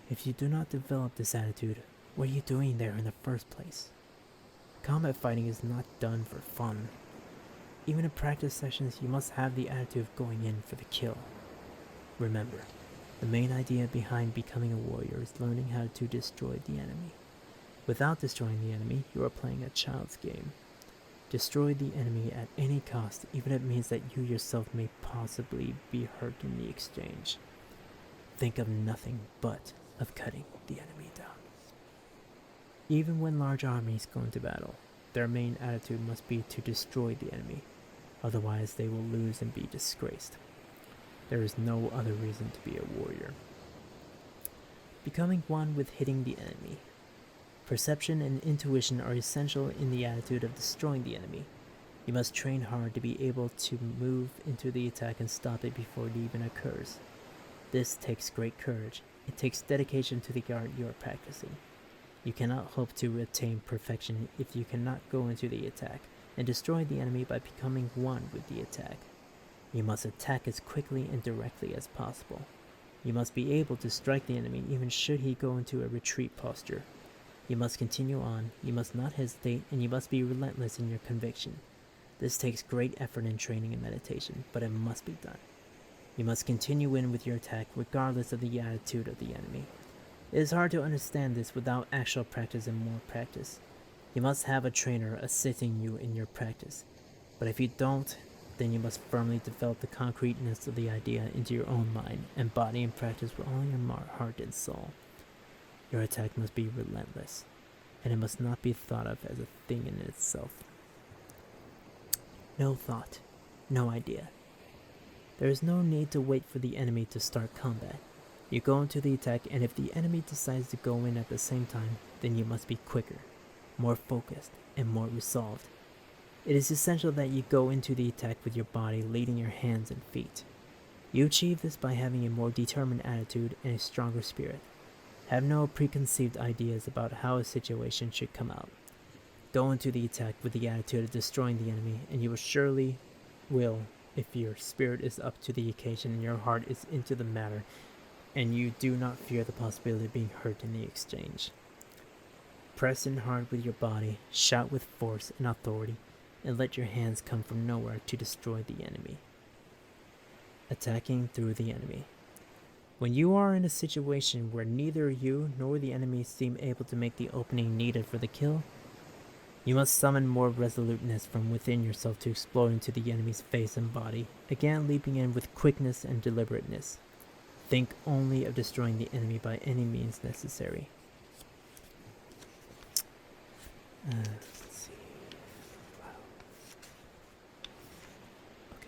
If you do not develop this attitude, what are you doing there in the first place? Combat fighting is not done for fun. Even in practice sessions, you must have the attitude of going in for the kill. Remember, the main idea behind becoming a warrior is learning how to destroy the enemy. Without destroying the enemy, you are playing a child's game. Destroy the enemy at any cost, even if it means that you yourself may possibly be hurt in the exchange. Think of nothing but of cutting the enemy down. Even when large armies go into battle, their main attitude must be to destroy the enemy, otherwise they will lose and be disgraced. There is no other reason to be a warrior. Becoming one with hitting the enemy. Perception and intuition are essential in the attitude of destroying the enemy. You must train hard to be able to move into the attack and stop it before it even occurs. This takes great courage. It takes dedication to the art you are practicing. You cannot hope to attain perfection if you cannot go into the attack and destroy the enemy by becoming one with the attack. You must attack as quickly and directly as possible. You must be able to strike the enemy even should he go into a retreat posture. You must continue on, you must not hesitate, and you must be relentless in your conviction. This takes great effort in training and meditation, but it must be done. You must continue in with your attack regardless of the attitude of the enemy. It is hard to understand this without actual practice and more practice. You must have a trainer assisting you in your practice. But if you don't, then you must firmly develop the concreteness of the idea into your own mind and body and practice with all your heart and soul. Your attack must be relentless, and it must not be thought of as a thing in itself. No thought, no idea. There is no need to wait for the enemy to start combat. You go into the attack, and if the enemy decides to go in at the same time, then you must be quicker, more focused, and more resolved. It is essential that you go into the attack with your body leading your hands and feet. You achieve this by having a more determined attitude and a stronger spirit. Have no preconceived ideas about how a situation should come out. Go into the attack with the attitude of destroying the enemy, and you will surely will if your spirit is up to the occasion and your heart is into the matter, and you do not fear the possibility of being hurt in the exchange. Press in hard with your body, shout with force and authority, and let your hands come from nowhere to destroy the enemy. Attacking through the enemy. When you are in a situation where neither you nor the enemy seem able to make the opening needed for the kill, you must summon more resoluteness from within yourself to explode into the enemy's face and body, again leaping in with quickness and deliberateness. Think only of destroying the enemy by any means necessary. Let's see. Wow. Okay.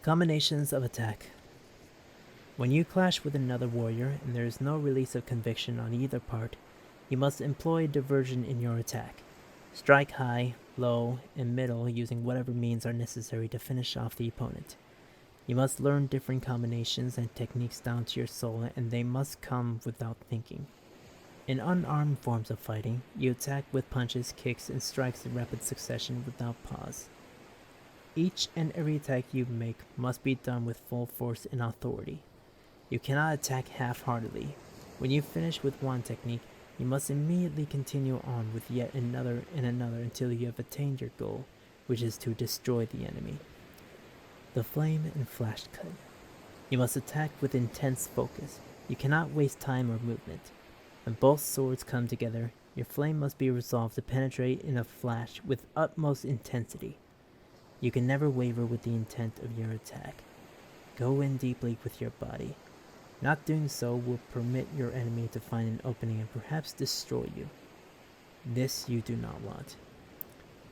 Combinations of attack. When you clash with another warrior and there is no release of conviction on either part, you must employ diversion in your attack. Strike high, low, and middle using whatever means are necessary to finish off the opponent. You must learn different combinations and techniques down to your soul, and they must come without thinking. In unarmed forms of fighting, you attack with punches, kicks, and strikes in rapid succession without pause. Each and every attack you make must be done with full force and authority. You cannot attack half-heartedly. When you finish with one technique, you must immediately continue on with yet another and another until you have attained your goal, which is to destroy the enemy. The flame and flash cut. You must attack with intense focus. You cannot waste time or movement. When both swords come together, your flame must be resolved to penetrate in a flash with utmost intensity. You can never waver with the intent of your attack. Go in deeply with your body. Not doing so will permit your enemy to find an opening and perhaps destroy you. This you do not want.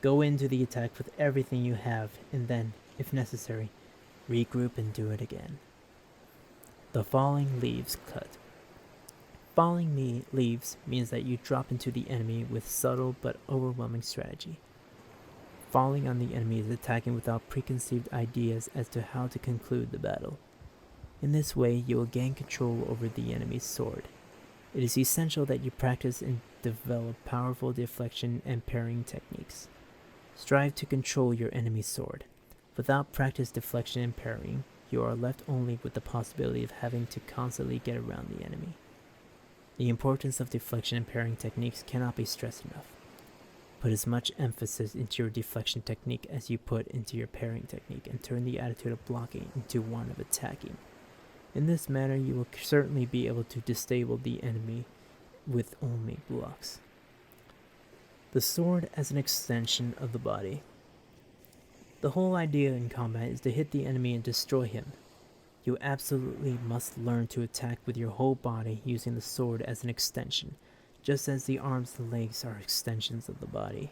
Go into the attack with everything you have, and then, if necessary, regroup and do it again. The falling leaves cut. Falling leaves means that you drop into the enemy with subtle but overwhelming strategy. Falling on the enemy is attacking without preconceived ideas as to how to conclude the battle. In this way, you will gain control over the enemy's sword. It is essential that you practice and develop powerful deflection and parrying techniques. Strive to control your enemy's sword. Without practice deflection and parrying, you are left only with the possibility of having to constantly get around the enemy. The importance of deflection and parrying techniques cannot be stressed enough. Put as much emphasis into your deflection technique as you put into your parrying technique, and turn the attitude of blocking into one of attacking. In this manner, you will certainly be able to disable the enemy with only blocks. The sword as an extension of the body. The whole idea in combat is to hit the enemy and destroy him. You absolutely must learn to attack with your whole body using the sword as an extension, just as the arms and legs are extensions of the body.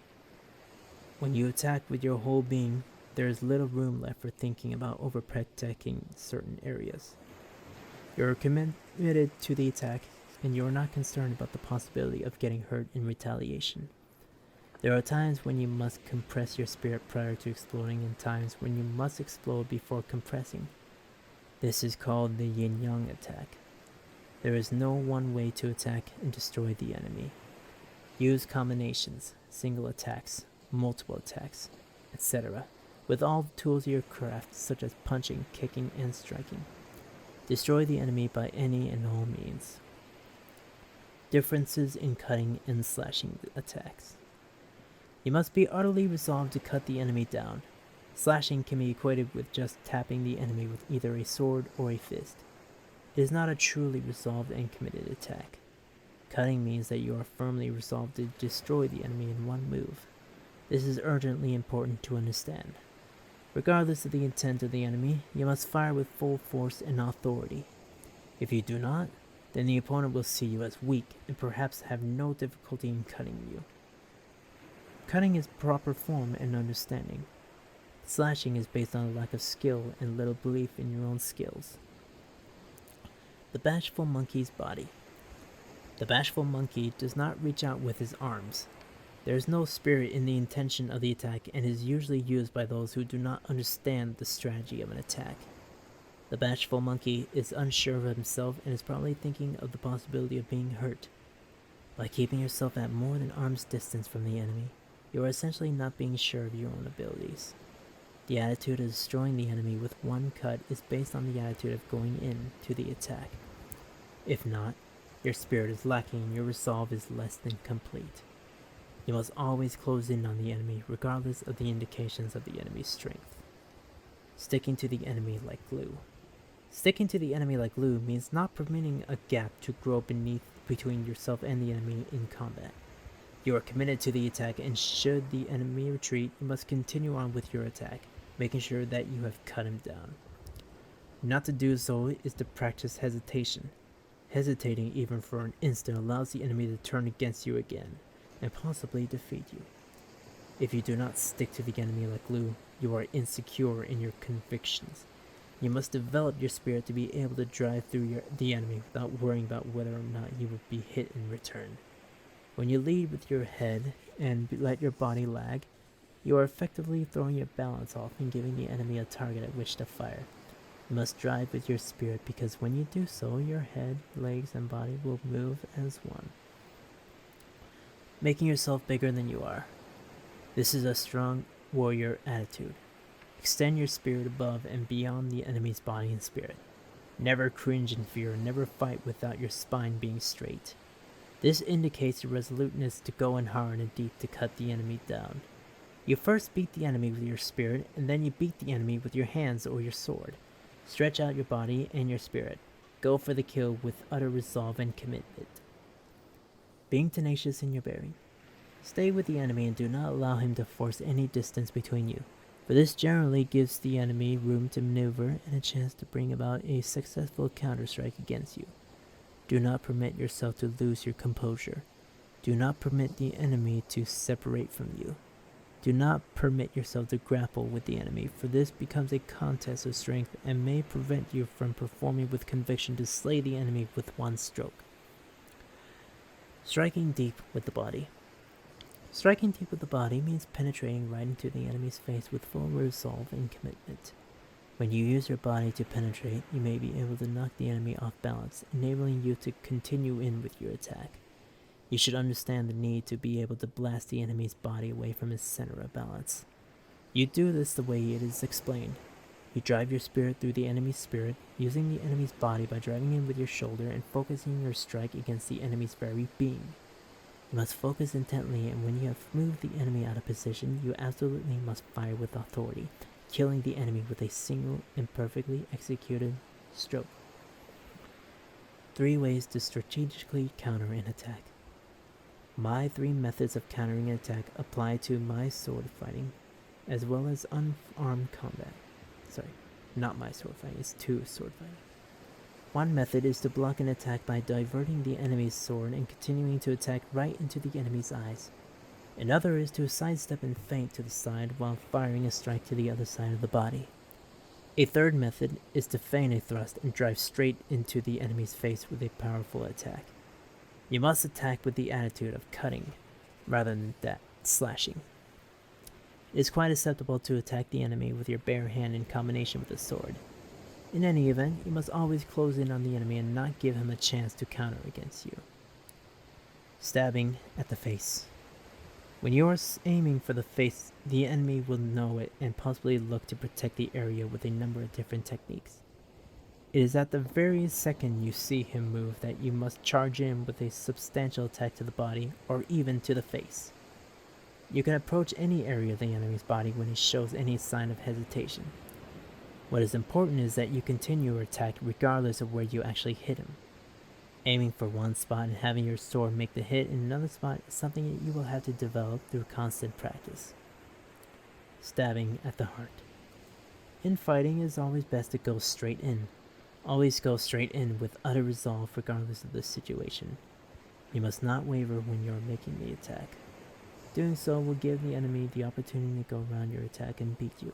When you attack with your whole being, there is little room left for thinking about overprotecting certain areas. You are committed to the attack, and you are not concerned about the possibility of getting hurt in retaliation. There are times when you must compress your spirit prior to exploding, and times when you must explode before compressing. This is called the yin-yang attack. There is no one way to attack and destroy the enemy. Use combinations, single attacks, multiple attacks, etc., with all the tools of your craft, such as punching, kicking, and striking. Destroy the enemy by any and all means. Differences in cutting and slashing attacks. You must be utterly resolved to cut the enemy down. Slashing can be equated with just tapping the enemy with either a sword or a fist. It is not a truly resolved and committed attack. Cutting means that you are firmly resolved to destroy the enemy in one move. This is urgently important to understand. Regardless of the intent of the enemy, you must fire with full force and authority. If you do not, then the opponent will see you as weak and perhaps have no difficulty in cutting you. Cutting is proper form and understanding. Slashing is based on a lack of skill and little belief in your own skills. The bashful monkey's body. The bashful monkey does not reach out with his arms. There is no spirit in the intention of the attack and is usually used by those who do not understand the strategy of an attack. The bashful monkey is unsure of himself and is probably thinking of the possibility of being hurt. By keeping yourself at more than arm's distance from the enemy, you are essentially not being sure of your own abilities. The attitude of destroying the enemy with one cut is based on the attitude of going in to the attack. If not, Your spirit is lacking and your resolve is less than complete. You must always close in on the enemy regardless of the indications of the enemy's strength. Sticking to the enemy like glue. Sticking to the enemy like glue means not permitting a gap to grow between yourself and the enemy in combat. You are committed to the attack, and should the enemy retreat, you must continue on with your attack, making sure that you have cut him down. Not to do so is to practice hesitation. Hesitating even for an instant allows the enemy to turn against you again, and possibly defeat you. If you do not stick to the enemy like glue, you are insecure in your convictions. You must develop your spirit to be able to drive through the enemy without worrying about whether or not you will be hit in return. When you lead with your head and let your body lag, you are effectively throwing your balance off and giving the enemy a target at which to fire. You must drive with your spirit, because when you do so, your head, legs, and body will move as one, making yourself bigger than you are. This is a strong warrior attitude. Extend your spirit above and beyond the enemy's body and spirit. Never cringe in fear, never fight without your spine being straight. This indicates your resoluteness to go in hard and deep to cut the enemy down. You first beat the enemy with your spirit, and then you beat the enemy with your hands or your sword. Stretch out your body and your spirit. Go for the kill with utter resolve and commitment. Being tenacious in your bearing. Stay with the enemy and do not allow him to force any distance between you, for this generally gives the enemy room to maneuver and a chance to bring about a successful counterstrike against you. Do not permit yourself to lose your composure. Do not permit the enemy to separate from you. Do not permit yourself to grapple with the enemy, for this becomes a contest of strength and may prevent you from performing with conviction to slay the enemy with one stroke. Striking deep with the body. Striking deep with the body means penetrating right into the enemy's face with full resolve and commitment. When you use your body to penetrate, you may be able to knock the enemy off balance, enabling you to continue in with your attack. You should understand the need to be able to blast the enemy's body away from his center of balance. You do this the way it is explained. You drive your spirit through the enemy's spirit, using the enemy's body by driving in with your shoulder and focusing your strike against the enemy's very being. You must focus intently, and when you have moved the enemy out of position, you absolutely must fire with authority, killing the enemy with a single and perfectly executed stroke. 3 ways to strategically counter an attack. My 3 methods of countering an attack apply to my sword fighting, as well as unarmed combat. Sorry, not my sword fighting, it's 2 sword fighting. One method is to block an attack by diverting the enemy's sword and continuing to attack right into the enemy's eyes. Another is to sidestep and feint to the side while firing a strike to the other side of the body. A third method is to feign a thrust and drive straight into the enemy's face with a powerful attack. You must attack with the attitude of cutting, rather than slashing. It is quite acceptable to attack the enemy with your bare hand in combination with a sword. In any event, you must always close in on the enemy and not give him a chance to counter against you. Stabbing at the face. When you are aiming for the face, the enemy will know it and possibly look to protect the area with a number of different techniques. It is at the very second you see him move that you must charge in with a substantial attack to the body or even to the face. You can approach any area of the enemy's body when he shows any sign of hesitation. What is important is that you continue your attack regardless of where you actually hit him. Aiming for one spot and having your sword make the hit in another spot is something that you will have to develop through constant practice. Stabbing at the heart. In fighting, it is always best to go straight in. Always go straight in with utter resolve regardless of the situation. You must not waver when you are making the attack. Doing so will give the enemy the opportunity to go around your attack and beat you.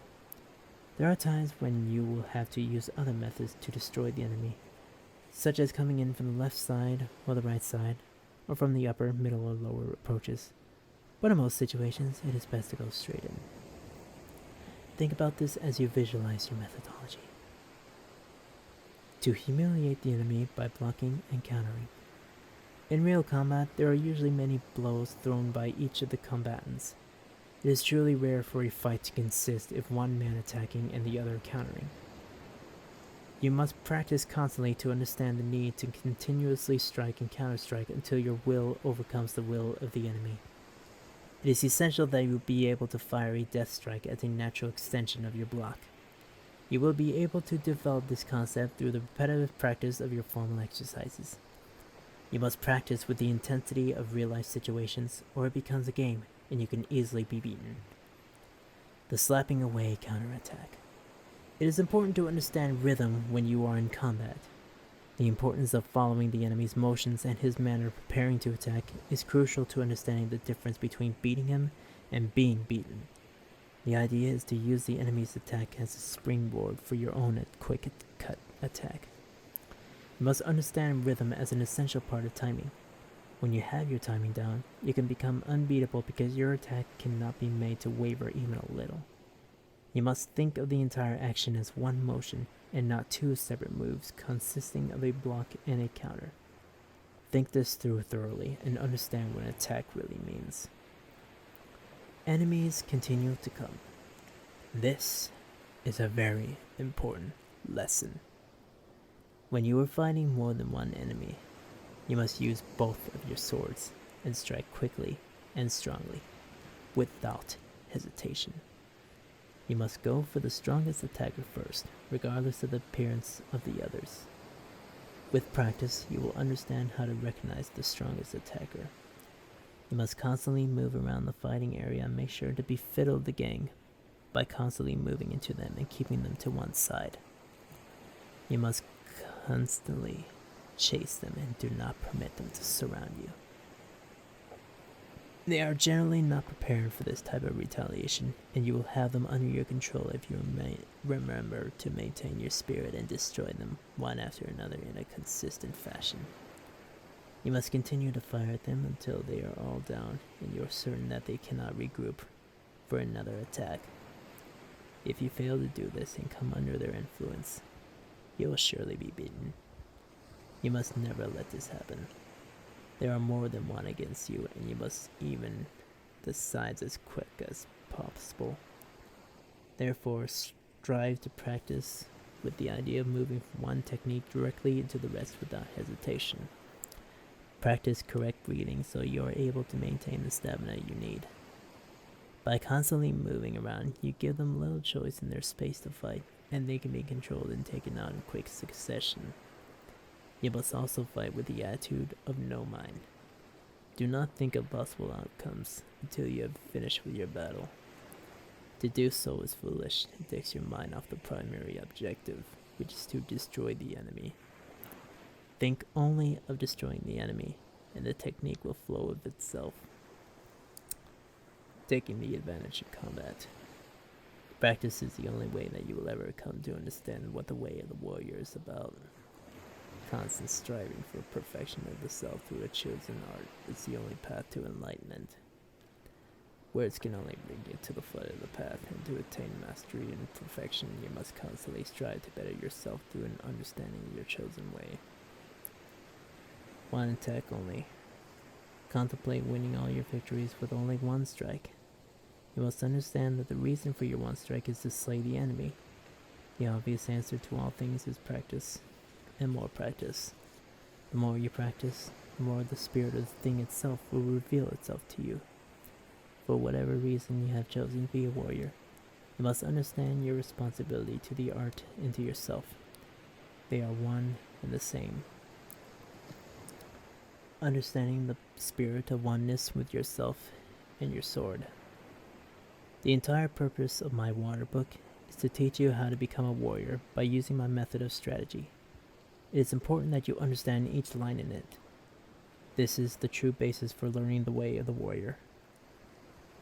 There are times when you will have to use other methods to destroy the enemy, such as coming in from the left side or the right side, or from the upper, middle, or lower approaches. But in most situations, it is best to go straight in. Think about this as you visualize your methodology. To humiliate the enemy by blocking and countering. In real combat, there are usually many blows thrown by each of the combatants. It is truly rare for a fight to consist of one man attacking and the other countering. You must practice constantly to understand the need to continuously strike and counterstrike until your will overcomes the will of the enemy. It is essential that you be able to fire a death strike as a natural extension of your block. You will be able to develop this concept through the repetitive practice of your formal exercises. You must practice with the intensity of real-life situations, or it becomes a game, and you can easily be beaten. The slapping away counterattack. It is important to understand rhythm when you are in combat. The importance of following the enemy's motions and his manner of preparing to attack is crucial to understanding the difference between beating him and being beaten. The idea is to use the enemy's attack as a springboard for your own quick cut attack. You must understand rhythm as an essential part of timing. When you have your timing down, you can become unbeatable because your attack cannot be made to waver even a little. You must think of the entire action as one motion and not two separate moves consisting of a block and a counter. Think this through thoroughly and understand what an attack really means. Enemies continue to come. This is a very important lesson. When you are fighting more than one enemy, you must use both of your swords and strike quickly and strongly, without hesitation. You must go for the strongest attacker first, regardless of the appearance of the others. With practice, you will understand how to recognize the strongest attacker. You must constantly move around the fighting area and make sure to befiddle the gang by constantly moving into them and keeping them to one side. You must constantly chase them and do not permit them to surround you. They are generally not prepared for this type of retaliation, and you will have them under your control if you remember to maintain your spirit and destroy them one after another in a consistent fashion. You must continue to fire at them until they are all down and you are certain that they cannot regroup for another attack. If you fail to do this and come under their influence, you will surely be beaten. You must never let this happen. There are more than one against you, and you must even the sides as quick as possible. Therefore, strive to practice with the idea of moving from one technique directly into the rest without hesitation. Practice correct breathing so you are able to maintain the stamina you need. By constantly moving around, you give them little choice in their space to fight, and they can be controlled and taken out in quick succession. You must also fight with the attitude of no mind. Do not think of possible outcomes until you have finished with your battle. To do so is foolish. It takes your mind off the primary objective, which is to destroy the enemy. Think only of destroying the enemy, and the technique will flow of itself. Taking the advantage in combat. Practice is the only way that you will ever come to understand what the way of the warrior is about. Constant striving for perfection of the self through a chosen art is the only path to enlightenment. Words can only bring you to the foot of the path, and to attain mastery and perfection, you must constantly strive to better yourself through an understanding of your chosen way. One attack only. Contemplate winning all your victories with only one strike. You must understand that the reason for your one strike is to slay the enemy. The obvious answer to all things is practice. And more practice. The more you practice, the more the spirit of the thing itself will reveal itself to you. For whatever reason you have chosen to be a warrior, you must understand your responsibility to the art and to yourself. They are one and the same. Understanding the spirit of oneness with yourself and your sword. The entire purpose of my water book is to teach you how to become a warrior by using my method of strategy. It is important that you understand each line in it. This is the true basis for learning the way of the warrior.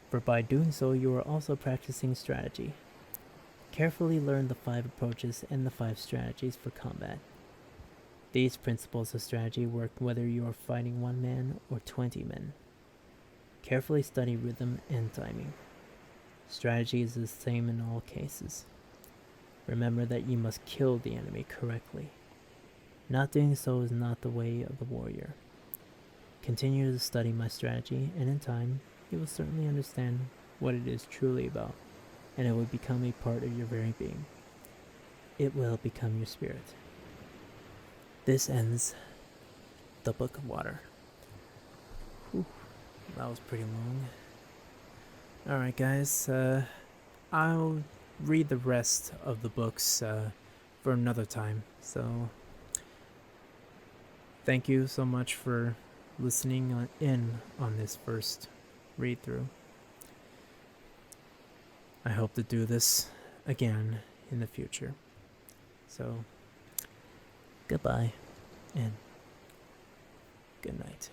For by doing so, you are also practicing strategy. Carefully learn the 5 approaches and the 5 strategies for combat. These principles of strategy work whether you are fighting 1 man or 20 men. Carefully study rhythm and timing. Strategy is the same in all cases. Remember that you must kill the enemy correctly. Not doing so is not the way of the warrior. Continue to study my strategy, and in time, you will certainly understand what it is truly about, and it will become a part of your very being. it will become your spirit. This ends the Book of Water. Whew, that was pretty long. Alright, guys, I'll read the rest of the books for another time. So, thank you so much for listening in on this first read through. I hope to do this again in the future. So, goodbye and good night.